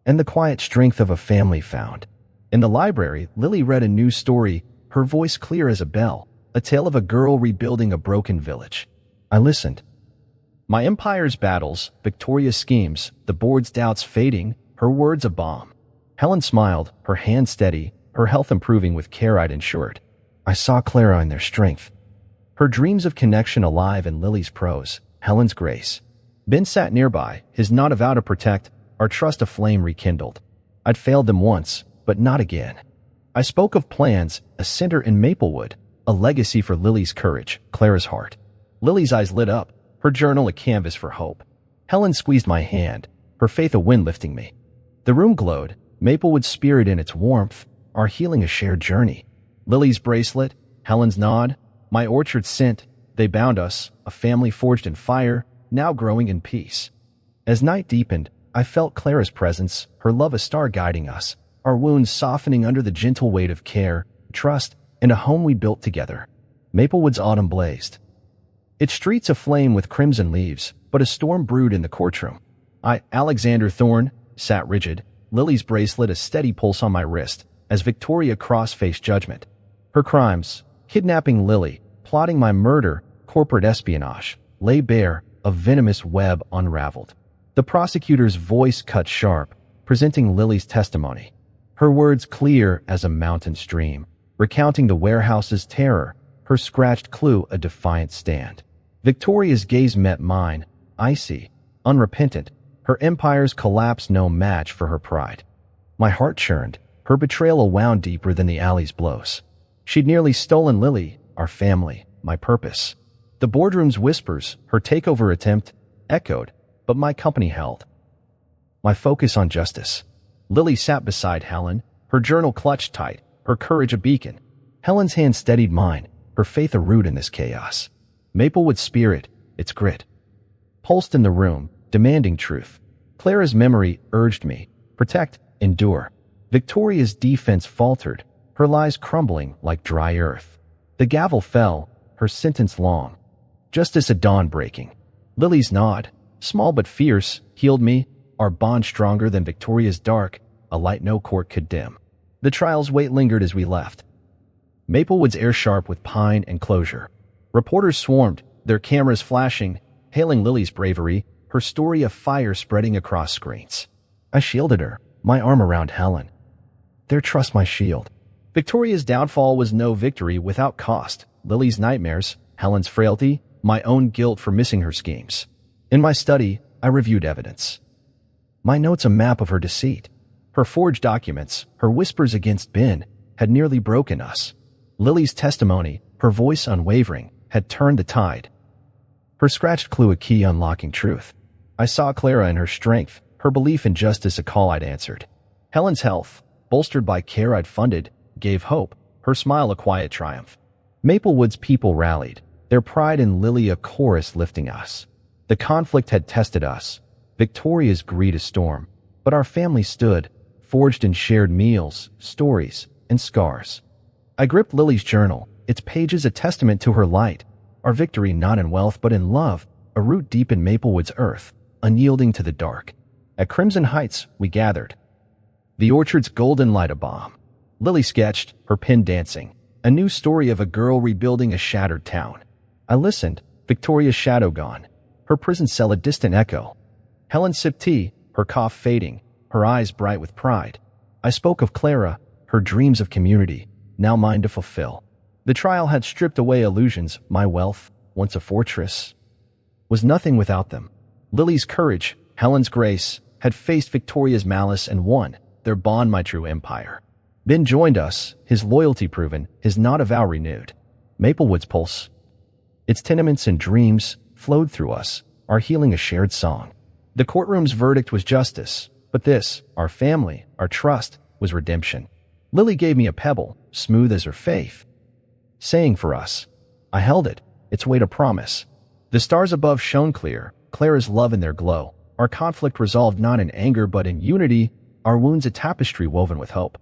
and the quiet strength of a family found. In the library, Lily read a new story, her voice clear as a bell, a tale of a girl rebuilding a broken village. I listened. My empire's battles, Victoria's schemes, the board's doubts fading, her words a balm. Helen smiled, her hand steady, her health improving with care I'd ensured. I saw Clara in their strength. Her dreams of connection alive in Lily's prose, Helen's grace. Ben sat nearby, his nod a vow to protect, our trust a flame rekindled. I'd failed them once, but not again. I spoke of plans, a center in Maplewood, a legacy for Lily's courage, Clara's heart. Lily's eyes lit up, her journal a canvas for hope. Helen squeezed my hand, her faith a wind lifting me. The room glowed, Maplewood's spirit in its warmth, our healing a shared journey. Lily's bracelet, Helen's nod, my orchard's scent, they bound us, a family forged in fire, now growing in peace. As night deepened, I felt Clara's presence, her love a star guiding us, our wounds softening under the gentle weight of care, trust, and a home we built together. Maplewood's autumn blazed. Its streets aflame with crimson leaves, but a storm brewed in the courtroom. I, Alexander Thorne, sat rigid, Lily's bracelet a steady pulse on my wrist, as Victoria cross-faced judgment. Her crimes, kidnapping Lily, plotting my murder, corporate espionage, lay bare, a venomous web unraveled. The prosecutor's voice cut sharp, presenting Lily's testimony. Her words clear as a mountain stream, recounting the warehouse's terror, her scratched clue a defiant stand. Victoria's gaze met mine, icy, unrepentant, her empire's collapse no match for her pride. My heart churned, her betrayal a wound deeper than the alley's blows. She'd nearly stolen Lily, our family, my purpose. The boardroom's whispers, her takeover attempt, echoed, but my company held. My focus on justice. Lily sat beside Helen, her journal clutched tight, her courage a beacon. Helen's hand steadied mine, her faith a root in this chaos. Maplewood's spirit, its grit, pulsed in the room, demanding truth. Clara's memory urged me, protect, endure. Victoria's defense faltered, her lies crumbling like dry earth. The gavel fell, her sentence long. Justice at dawn breaking. Lily's nod, small but fierce, healed me, our bond stronger than Victoria's dark, a light no court could dim. The trial's weight lingered as we left. Maplewood's air sharp with pine and closure. Reporters swarmed, their cameras flashing, hailing Lily's bravery, her story of fire spreading across screens. I shielded her, my arm around Helen. Their trust my shield. Victoria's downfall was no victory without cost. Lily's nightmares, Helen's frailty, my own guilt for missing her schemes. In my study, I reviewed evidence. My notes a map of her deceit. Her forged documents, her whispers against Ben, had nearly broken us. Lily's testimony, her voice unwavering, had turned the tide. Her scratched clue a key unlocking truth. I saw Clara in her strength, her belief in justice a call I'd answered. Helen's health, bolstered by care I'd funded, gave hope, her smile a quiet triumph. Maplewood's people rallied, their pride in Lily a chorus lifting us. The conflict had tested us, Victoria's greed a storm, but our family stood, forged in shared meals, stories, and scars. I gripped Lily's journal, its pages a testament to her light, our victory not in wealth but in love, a root deep in Maplewood's earth, unyielding to the dark. At Crimson Heights, we gathered. The orchard's golden light a bomb. Lily sketched, her pen dancing, a new story of a girl rebuilding a shattered town. I listened, Victoria's shadow gone, her prison cell a distant echo. Helen sipped tea, her cough fading, her eyes bright with pride. I spoke of Clara, her dreams of community, now mine to fulfill. The trial had stripped away illusions, my wealth, once a fortress, was nothing without them. Lily's courage, Helen's grace, had faced Victoria's malice and won, their bond my true empire. Ben joined us, his loyalty proven, his nod a vow renewed. Maplewood's pulse, its tenements and dreams, flowed through us, our healing a shared song. The courtroom's verdict was justice, but this, our family, our trust, was redemption. Lily gave me a pebble, smooth as her faith, saying for us. I held it, its weight a promise. The stars above shone clear, Clara's love in their glow, our conflict resolved not in anger but in unity, our wounds a tapestry woven with hope.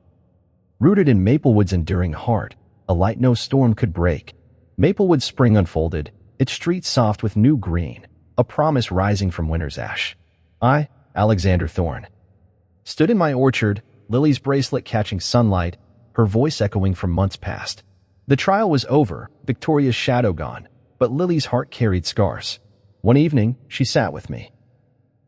Rooted in Maplewood's enduring heart, a light no storm could break. Maplewood's spring unfolded, its streets soft with new green, a promise rising from winter's ash. I, Alexander Thorne, stood in my orchard, Lily's bracelet catching sunlight, her voice echoing from months past. The trial was over, Victoria's shadow gone, but Lily's heart carried scars. One evening, she sat with me.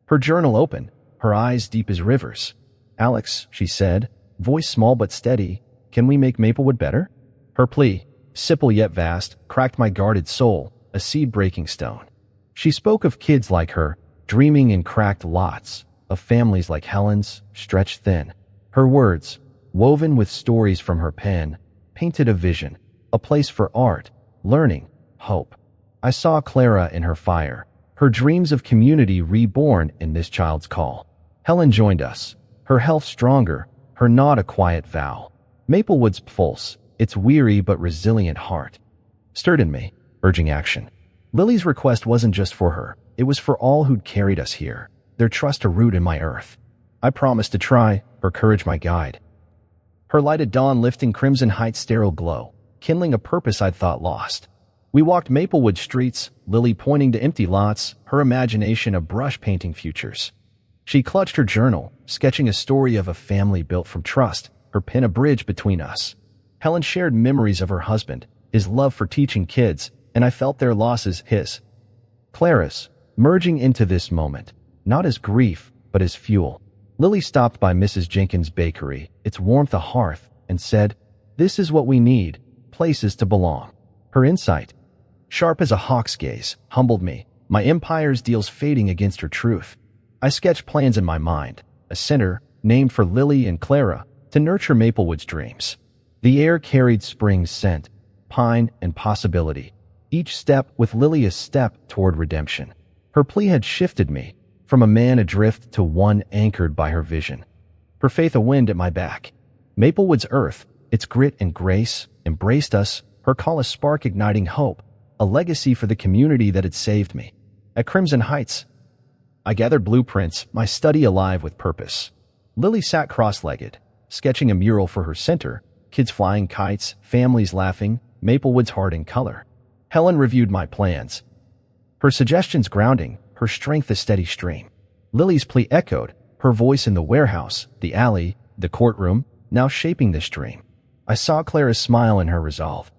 Her journal open, her eyes deep as rivers. "Alex," she said, voice small but steady, "can we make Maplewood better?" Her plea, simple yet vast, cracked my guarded soul, a seed-breaking stone. She spoke of kids like her, dreaming in cracked lots, of families like Helen's, stretched thin. Her words, woven with stories from her pen, painted a vision, a place for art, learning, hope. I saw Clara in her fire, her dreams of community reborn in this child's call. Helen joined us, her health stronger, her nod a quiet vow. Maplewood's pulse, its weary but resilient heart, stirred in me, urging action. Lily's request wasn't just for her, it was for all who'd carried us here, their trust a root in my earth. I promised to try, her courage my guide. Her light at dawn lifting Crimson Heights' sterile glow, kindling a purpose I'd thought lost. We walked Maplewood streets, Lily pointing to empty lots, her imagination a brush painting futures. She clutched her journal, sketching a story of a family built from trust, her pen a bridge between us. Helen shared memories of her husband, his love for teaching kids, and I felt their losses his. Clara's, merging into this moment, not as grief, but as fuel. Lily stopped by Mrs. Jenkins' bakery, its warmth a hearth, and said, "This is what we need, places to belong." Her insight, sharp as a hawk's gaze, humbled me, my empire's deals fading against her truth. I sketched plans in my mind, a center, named for Lily and Clara, to nurture Maplewood's dreams. The air carried spring's scent, pine and possibility, each step with Lily a step toward redemption. Her plea had shifted me, from a man adrift to one anchored by her vision. Her faith a wind at my back. Maplewood's earth, its grit and grace, embraced us, her call a spark igniting hope, a legacy for the community that had saved me. At Crimson Heights, I gathered blueprints, my study alive with purpose. Lily sat cross-legged, sketching a mural for her center, kids flying kites, families laughing, Maplewood's heart in color. Helen reviewed my plans, her suggestions grounding, her strength a steady stream. Lily's plea echoed, her voice in the warehouse, the alley, the courtroom, now shaping this dream. I saw Clara's smile in her resolve.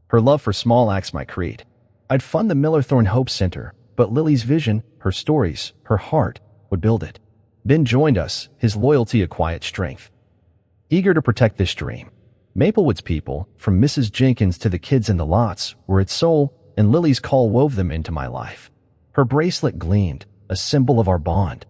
Her love for small acts my creed. I'd fund the Miller Thorne Hope Center, but Lily's vision, her stories, her heart, would build it. Ben joined us, his loyalty a quiet strength. Eager to protect this dream. Maplewood's people, from Mrs. Jenkins to the kids in the lots, were its soul, and Lily's call wove them into my life. Her bracelet gleamed, a symbol of our bond.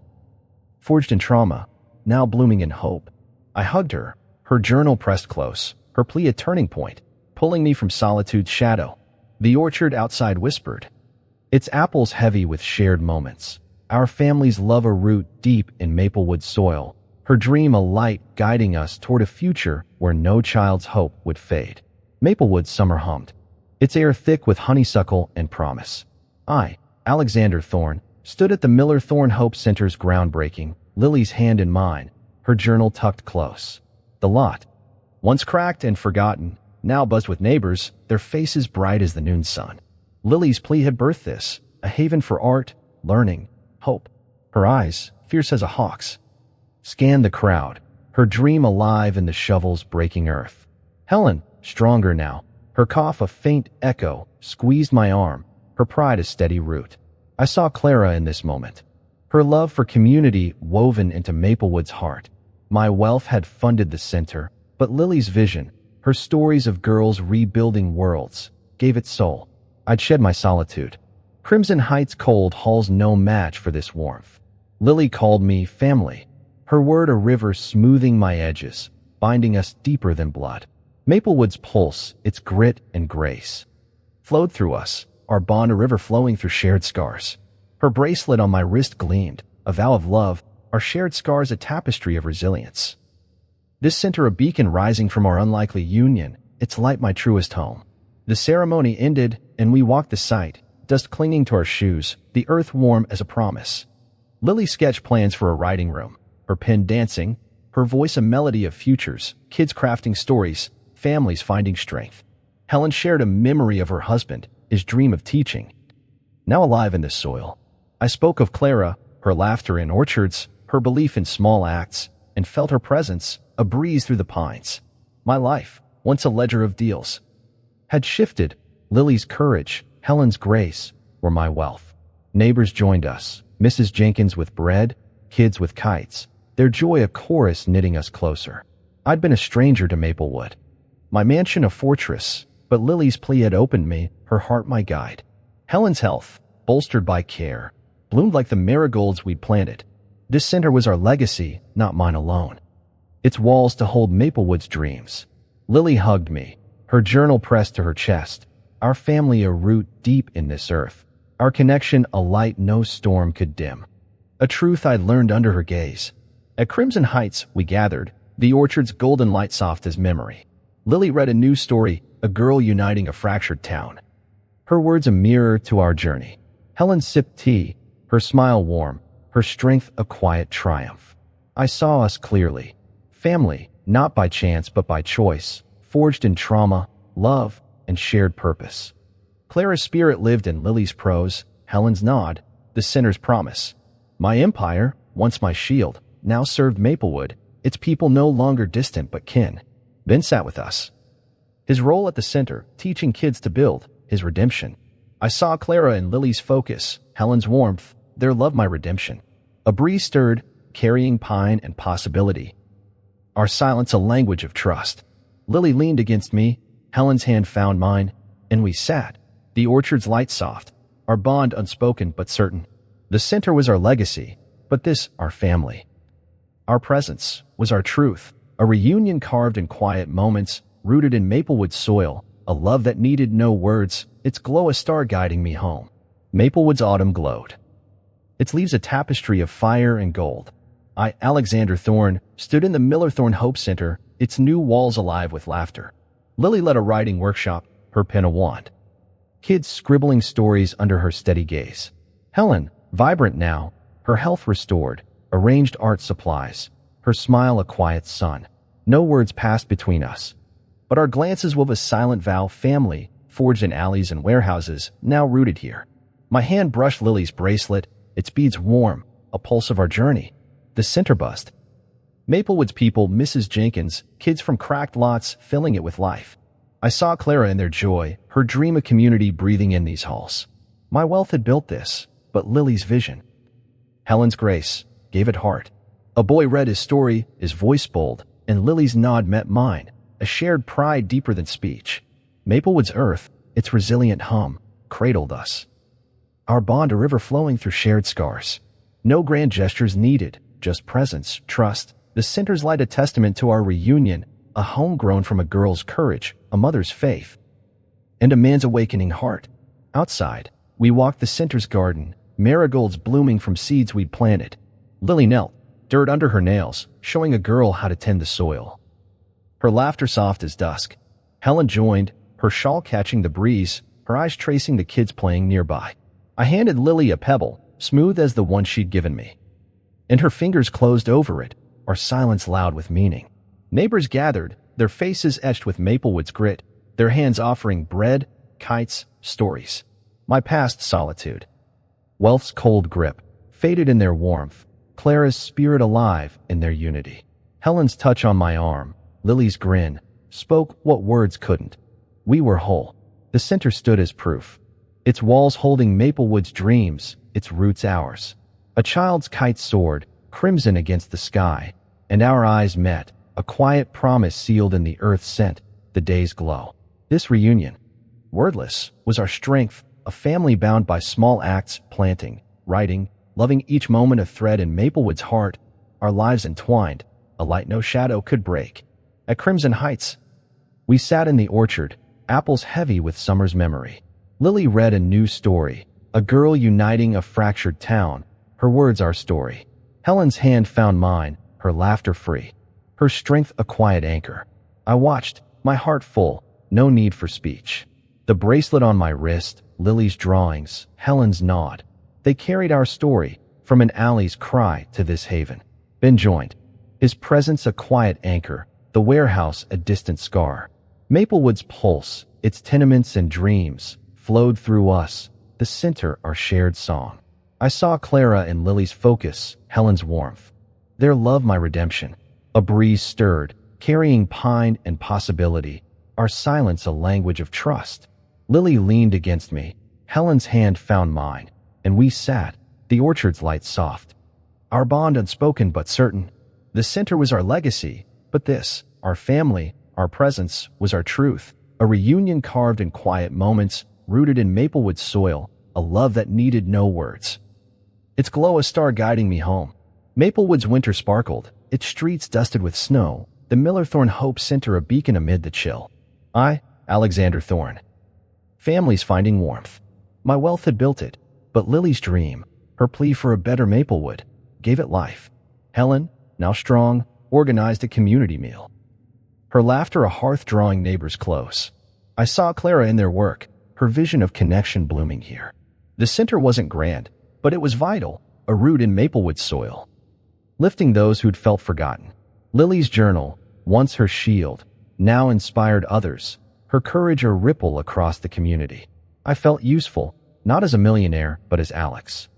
Forged in trauma, now blooming in hope. I hugged her, her journal pressed close, her plea a turning point, pulling me from solitude's shadow. The orchard outside whispered, its apples heavy with shared moments. Our family's love a root deep in Maplewood's soil, her dream a light guiding us toward a future where no child's hope would fade. Maplewood's summer hummed, its air thick with honeysuckle and promise. I, Alexander Thorne, stood at the Miller Thorne Hope Center's groundbreaking, Lily's hand in mine, her journal tucked close. The lot, once cracked and forgotten, now buzzed with neighbors, their faces bright as the noon sun. Lily's plea had birthed this, a haven for art, learning, hope. Her eyes, fierce as a hawk's, scanned the crowd, her dream alive in the shovel's breaking earth. Helen, stronger now, her cough a faint echo, squeezed my arm, her pride a steady root. I saw Clara in this moment, her love for community woven into Maplewood's heart. My wealth had funded the center, but Lily's vision, her stories of girls rebuilding worlds, gave it soul. I'd shed my solitude. Crimson Heights' cold hall's no match for this warmth. Lily called me family, her word a river smoothing my edges, binding us deeper than blood. Maplewood's pulse, its grit and grace, flowed through us, our bond a river flowing through shared scars. Her bracelet on my wrist gleamed, a vow of love, our shared scars a tapestry of resilience. This center a beacon rising from our unlikely union, its light my truest home. The ceremony ended, and we walked the site, dust clinging to our shoes, the earth warm as a promise. Lily sketched plans for a writing room, her pen dancing, her voice a melody of futures, kids crafting stories, families finding strength. Helen shared a memory of her husband, his dream of teaching. now alive in this soil. I spoke of Clara, her laughter in orchards, her belief in small acts, and felt her presence, a breeze through the pines. My life, once a ledger of deals, had shifted. Lily's courage, Helen's grace, were my wealth. Neighbors joined us, Mrs. Jenkins with bread, kids with kites, their joy a chorus knitting us closer. I'd been a stranger to Maplewood, my mansion a fortress, but Lily's plea had opened me, her heart my guide. Helen's health, bolstered by care, bloomed like the marigolds we'd planted. This center was our legacy, not mine alone. Its walls to hold Maplewood's dreams. Lily hugged me, her journal pressed to her chest. Our family a root deep in this earth. Our connection a light no storm could dim. A truth I'd learned under her gaze. At Crimson Heights we gathered, the orchard's golden light soft as memory. Lily read a new story, a girl uniting a fractured town. Her words a mirror to our journey. Helen sipped tea, her smile warm, her strength a quiet triumph. I saw us clearly. Family, not by chance but by choice, forged in trauma, love, and shared purpose. Clara's spirit lived in Lily's prose, Helen's nod, the center's promise. My empire, once my shield, now served Maplewood, its people no longer distant but kin. Ben sat with us. His role at the center, teaching kids to build, his redemption. I saw Clara in Lily's focus, Helen's warmth, their love my redemption. A breeze stirred, carrying pine and possibility. Our silence a language of trust. Lily leaned against me, Helen's hand found mine, and we sat, the orchard's light soft, our bond unspoken but certain. The center was our legacy, but this our family. Our presence was our truth, a reunion carved in quiet moments, rooted in Maplewood soil, a love that needed no words, its glow a star guiding me home. Maplewood's autumn glowed. Its leaves a tapestry of fire and gold. I, Alexander Thorne, stood in the Miller Thorne Hope Center, its new walls alive with laughter. Lily led a writing workshop, her pen a wand. Kids scribbling stories under her steady gaze. Helen, vibrant now, her health restored, arranged art supplies, her smile a quiet sun. No words passed between us, but our glances wove a silent vow. Family, forged in alleys and warehouses, now rooted here. My hand brushed Lily's bracelet, its beads warm, a pulse of our journey. The center bust. Maplewood's people, Mrs. Jenkins, kids from cracked lots filling it with life. I saw Clara in their joy, her dream of community breathing in these halls. My wealth had built this, but Lily's vision. Helen's grace gave it heart. A boy read his story, his voice bold, and Lily's nod met mine, a shared pride deeper than speech. Maplewood's earth, its resilient hum, cradled us. Our bond a river flowing through shared scars. No grand gestures needed, just presence, trust. The center's light a testament to our reunion, a home grown from a girl's courage, a mother's faith, and a man's awakening heart. Outside, we walked the center's garden, marigolds blooming from seeds we'd planted. Lily knelt, dirt under her nails, showing a girl how to tend the soil. Her laughter soft as dusk. Helen joined, her shawl catching the breeze, her eyes tracing the kids playing nearby. I handed Lily a pebble, smooth as the one she'd given me, and her fingers closed over it, our silence loud with meaning. Neighbors gathered, their faces etched with Maplewood's grit, their hands offering bread, kites, stories. My past solitude. Wealth's cold grip, faded in their warmth, Clara's spirit alive in their unity. Helen's touch on my arm, Lily's grin, spoke what words couldn't. We were whole. The center stood as proof. Its walls holding Maplewood's dreams, its roots ours. A child's kite soared, crimson against the sky, and our eyes met, a quiet promise sealed in the earth's scent, the day's glow. This reunion, wordless, was our strength, a family bound by small acts, planting, writing, loving each moment a thread in Maplewood's heart, our lives entwined, a light no shadow could break. At Crimson Heights, we sat in the orchard, apples heavy with summer's memory. Lily read a new story, a girl uniting a fractured town, her words our story. Helen's hand found mine, her laughter free, her strength a quiet anchor. I watched, my heart full, no need for speech. The bracelet on my wrist, Lily's drawings, Helen's nod. They carried our story, from an alley's cry to this haven. Ben joined, his presence a quiet anchor, the warehouse a distant scar. Maplewood's pulse, its tenements and dreams, flowed through us, the the center, our shared song. I saw Clara and Lily's focus, Helen's warmth. Their love, my redemption. A breeze stirred, carrying pine and possibility, our silence a language of trust. Lily leaned against me, Helen's hand found mine, and we sat, the orchard's light soft. Our bond unspoken but certain. The center was our legacy, but this, our family, our presence, was our truth. A reunion carved in quiet moments, rooted in Maplewood soil, a love that needed no words. Its glow a star guiding me home. Maplewood's winter sparkled, its streets dusted with snow, the Millerthorne Hope Center a beacon amid the chill. I, Alexander Thorne. Families finding warmth. My wealth had built it, but Lily's dream, her plea for a better Maplewood, gave it life. Helen, now strong, organized a community meal. Her laughter a hearth drawing neighbors close. I saw Clara in their work, her vision of connection blooming here. The center wasn't grand, but it was vital, a root in Maplewood soil, lifting those who'd felt forgotten. Lily's journal, once her shield, now inspired others, her courage a ripple across the community. I felt useful, not as a millionaire, but as Alex.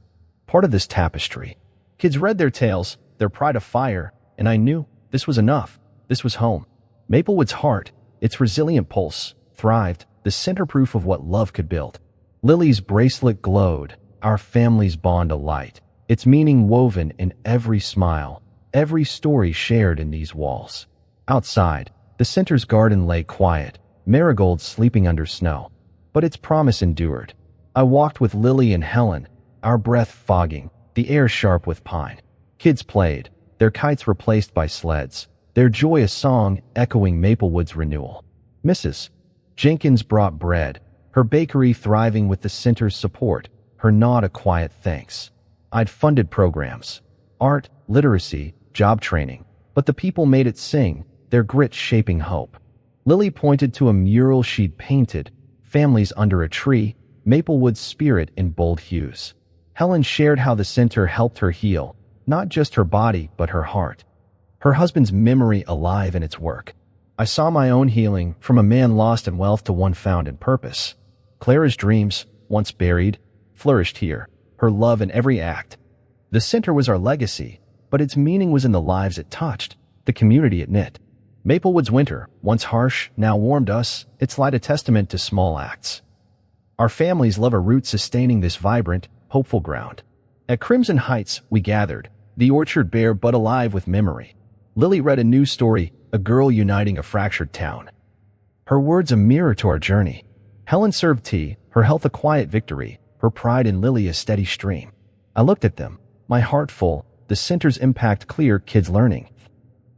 Part of this tapestry. Kids read their tales, their pride afire, and I knew this was enough. This was home. Maplewood's heart, its resilient pulse, thrived, the center proof of what love could build. Lily's bracelet glowed, our family's bond alight, its meaning woven in every smile, every story shared in these walls. Outside, the center's garden lay quiet, marigolds sleeping under snow, but its promise endured. I walked with Lily and Helen, our breath fogging, the air sharp with pine. Kids played, their kites replaced by sleds, their joyous song echoing Maplewood's renewal. Mrs. Jenkins brought bread, her bakery thriving with the center's support, her nod a quiet thanks. I'd funded programs, art, literacy, job training, but the people made it sing, their grit shaping hope. Lily pointed to a mural she'd painted, families under a tree, Maplewood's spirit in bold hues. Helen shared how the center helped her heal, not just her body, but her heart. Her husband's memory alive in its work. I saw my own healing, from a man lost in wealth to one found in purpose. Clara's dreams, once buried, flourished here, her love in every act. The center was our legacy, but its meaning was in the lives it touched, the community it knit. Maplewood's winter, once harsh, now warmed us, its light a testament to small acts. Our families love a root sustaining this vibrant, hopeful ground. At Crimson Heights, we gathered, the orchard bare but alive with memory. Lily read a new story, a girl uniting a fractured town. Her words a mirror to our journey. Helen served tea, her health a quiet victory, her pride in Lily a steady stream. I looked at them, my heart full, the center's impact clear, kids learning.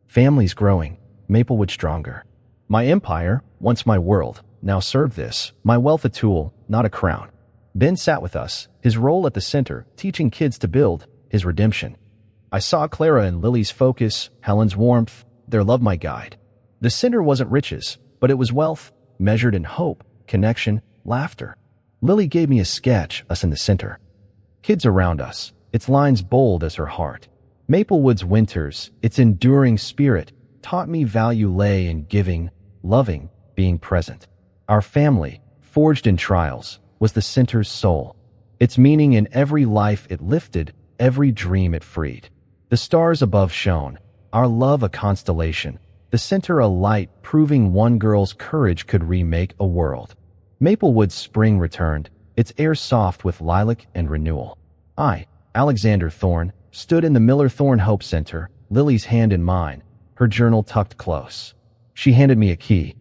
Families growing, Maplewood stronger. My empire, once my world, now served this, my wealth a tool, not a crown. Ben sat with us, his role at the center, teaching kids to build, his redemption. I saw Clara and Lily's focus, Helen's warmth, their love my guide. The center wasn't riches, but it was wealth, measured in hope, connection, laughter. Lily gave me a sketch, us in the center. Kids around us, its lines bold as her heart. Maplewood's winters, its enduring spirit, taught me value lay in giving, loving, being present. Our family, forged in trials, was the center's soul. Its meaning in every life it lifted, every dream it freed. The stars above shone, our love a constellation, the center a light proving one girl's courage could remake a world. Maplewood's spring returned, its air soft with lilac and renewal. I, Alexander Thorne, stood in the Millerthorne Hope Center, Lily's hand in mine, her journal tucked close. She handed me a key.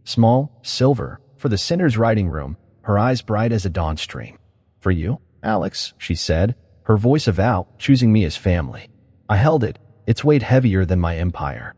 Small, silver, for the center's writing room, her eyes bright as a dawn stream. For you, Alex, she said, her voice avow, choosing me as family. I held it, its weight heavier than my empire.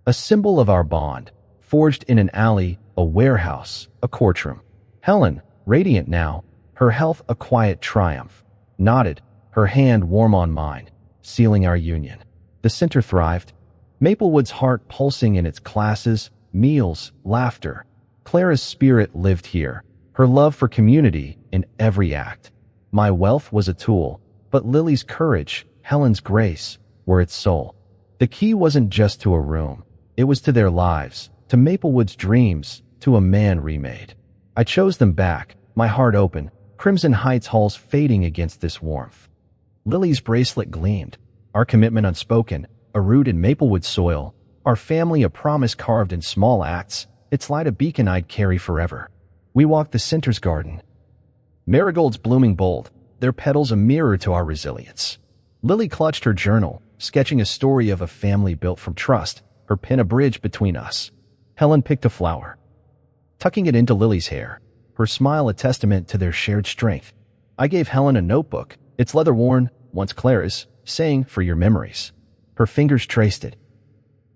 A symbol of our bond, forged in an alley, a warehouse, a courtroom. Helen, radiant now, her health a quiet triumph, nodded, her hand warm on mine, sealing our union. The center thrived, Maplewood's heart pulsing in its classes, meals, laughter. Clara's spirit lived here, her love for community in every act. My wealth was a tool, but Lily's courage, Helen's grace, were its soul. The key wasn't just to a room, it was to their lives, to Maplewood's dreams, to a man remade. I chose them back, my heart open, Crimson Heights halls fading against this warmth. Lily's bracelet gleamed, our commitment unspoken, a root in Maplewood soil, our family a promise carved in small acts, its light a beacon I'd carry forever. We walked the center's garden. Marigolds blooming bold, their petals a mirror to our resilience. Lily clutched her journal, sketching a story of a family built from trust, her pen a bridge between us. Helen picked a flower, tucking it into Lily's hair, her smile a testament to their shared strength. I gave Helen a notebook, its leather worn, once Clara's, saying, "For your memories." Her fingers traced it.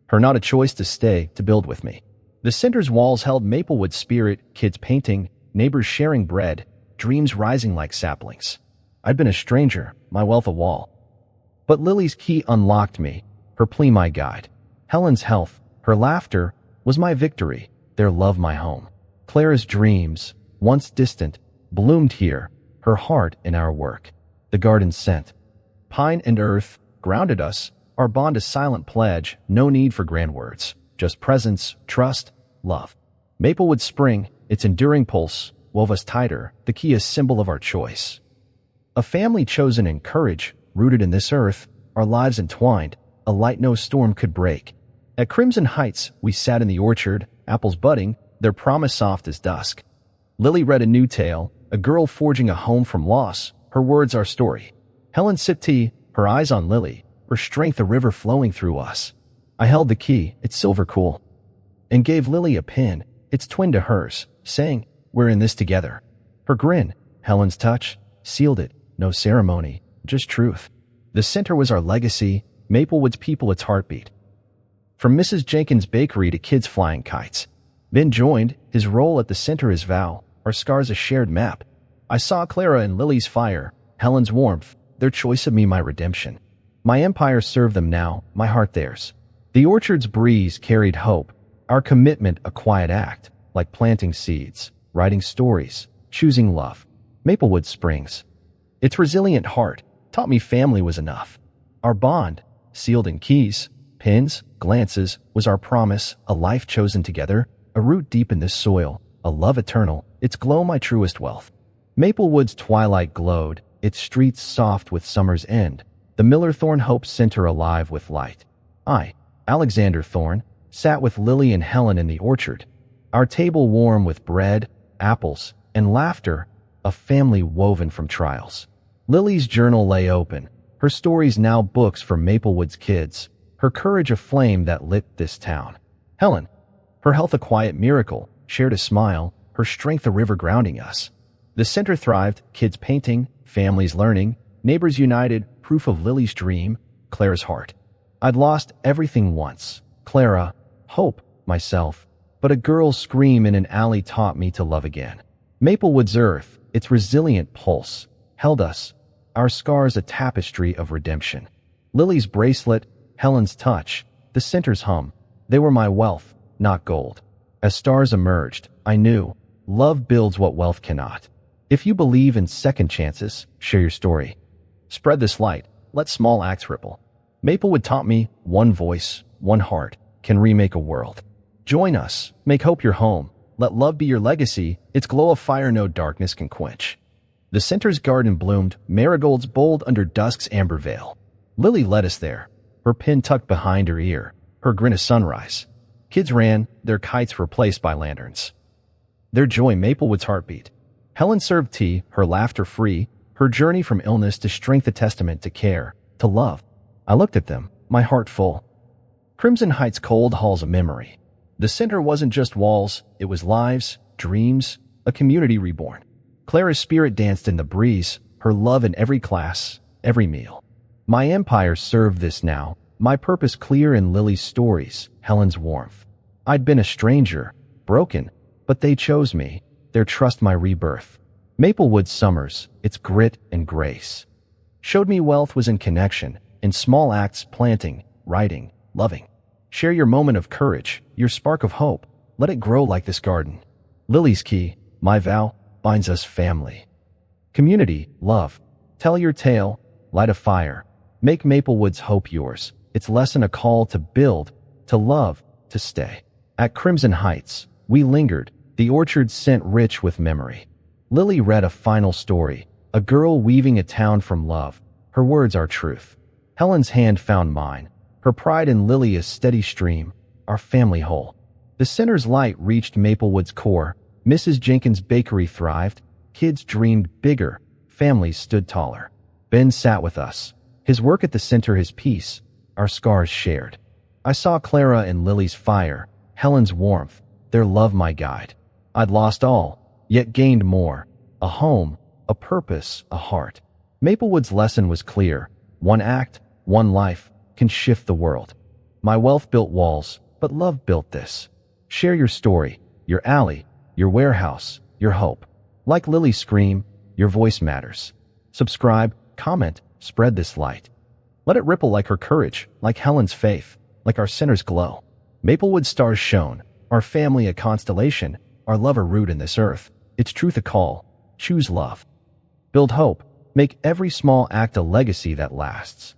Her not a choice to stay, to build with me. The center's walls held Maplewood's spirit, kids painting, neighbors sharing bread, dreams rising like saplings. I'd been a stranger, my wealth a wall. But Lily's key unlocked me, her plea my guide. Helen's health, her laughter, was my victory, their love my home. Clara's dreams, once distant, bloomed here, her heart in our work. The garden's scent, pine and earth, grounded us, our bond a silent pledge, no need for grand words, just presence, trust, love. Maplewood spring, its enduring pulse, wove us tighter, the key a symbol of our choice. A family chosen in courage, rooted in this earth, our lives entwined, a light no storm could break. At Crimson Heights, we sat in the orchard, apples budding, their promise soft as dusk. Lily read a new tale, a girl forging a home from loss, her words our story. Helen sipped tea, her eyes on Lily, her strength a river flowing through us. I held the key, its silver cool, and gave Lily a pin, its twin to hers, saying, "We're in this together." Her grin, Helen's touch, sealed it, no ceremony, just truth. The center was our legacy, Maplewood's people its heartbeat. From Mrs. Jenkins' bakery to kids flying kites. Ben joined, his role at the center his vow, our scars a shared map. I saw Clara and Lily's fire, Helen's warmth, their choice of me my redemption. My empire served them now, my heart theirs. The orchard's breeze carried hope, our commitment a quiet act, like planting seeds, writing stories, choosing love. Maplewood Springs. Its resilient heart taught me family was enough. Our bond, sealed in keys, pins, glances, was our promise, a life chosen together, a root deep in this soil, a love eternal, its glow my truest wealth. Maplewood's twilight glowed, its streets soft with summer's end, the Miller Thorne Hope Center alive with light. I, Alexander Thorne, sat with Lily and Helen in the orchard, our table warm with bread, apples, and laughter, a family woven from trials. Lily's journal lay open, her stories now books for Maplewood's kids, her courage a flame that lit this town. Helen, her health a quiet miracle, shared a smile, her strength a river grounding us. The center thrived, kids painting, families learning, neighbors united, proof of Lily's dream, Clara's heart. I'd lost everything once. Clara, hope, myself, but a girl's scream in an alley taught me to love again. Maplewood's earth, its resilient pulse, held us, our scars a tapestry of redemption. Lily's bracelet, Helen's touch, the center's hum, they were my wealth, not gold. As stars emerged, I knew, love builds what wealth cannot. If you believe in second chances, share your story. Spread this light, let small acts ripple. Maplewood taught me, one voice, one heart, can remake a world. Join us, make hope your home, let love be your legacy, its glow of fire no darkness can quench. The center's garden bloomed, marigolds bold under dusk's amber veil. Lily led us there, her pin tucked behind her ear, her grin a sunrise. Kids ran, their kites replaced by lanterns. Their joy Maplewood's heartbeat. Helen served tea, her laughter free, her journey from illness to strength a testament to care, to love. I looked at them, my heart full. Crimson Heights cold halls a memory. The center wasn't just walls, it was lives, dreams, a community reborn. Clara's spirit danced in the breeze, her love in every class, every meal. My empire served this now, my purpose clear in Lily's stories, Helen's warmth. I'd been a stranger, broken, but they chose me, their trust my rebirth. Maplewood summers, its grit and grace, showed me wealth was in connection, in small acts planting, writing, loving. Share your moment of courage, your spark of hope, let it grow like this garden. Lily's key, my vow, binds us family. Community, love, tell your tale, light a fire, make Maplewood's hope yours, its lesson a call to build, to love, to stay. At Crimson Heights, we lingered, the orchard scent rich with memory. Lily read a final story. A girl weaving a town from love. Her words are truth. Helen's hand found mine. Her pride in Lily a steady stream. Our family whole. The center's light reached Maplewood's core. Mrs. Jenkins' bakery thrived. Kids dreamed bigger. Families stood taller. Ben sat with us. His work at the center, his peace. Our scars shared. I saw Clara and Lily's fire. Helen's warmth. Their love my guide. I'd lost all, yet gained more. A home, a purpose, a heart. Maplewood's lesson was clear. One act, one life, can shift the world. My wealth built walls, but love built this. Share your story, your alley, your warehouse, your hope. Like Lily's scream, your voice matters. Subscribe, comment, spread this light. Let it ripple like her courage, like Helen's faith, like our center's glow. Maplewood stars shone, our family a constellation, our love a root in this earth. Its truth a call. Choose love. Build hope. Make every small act a legacy that lasts.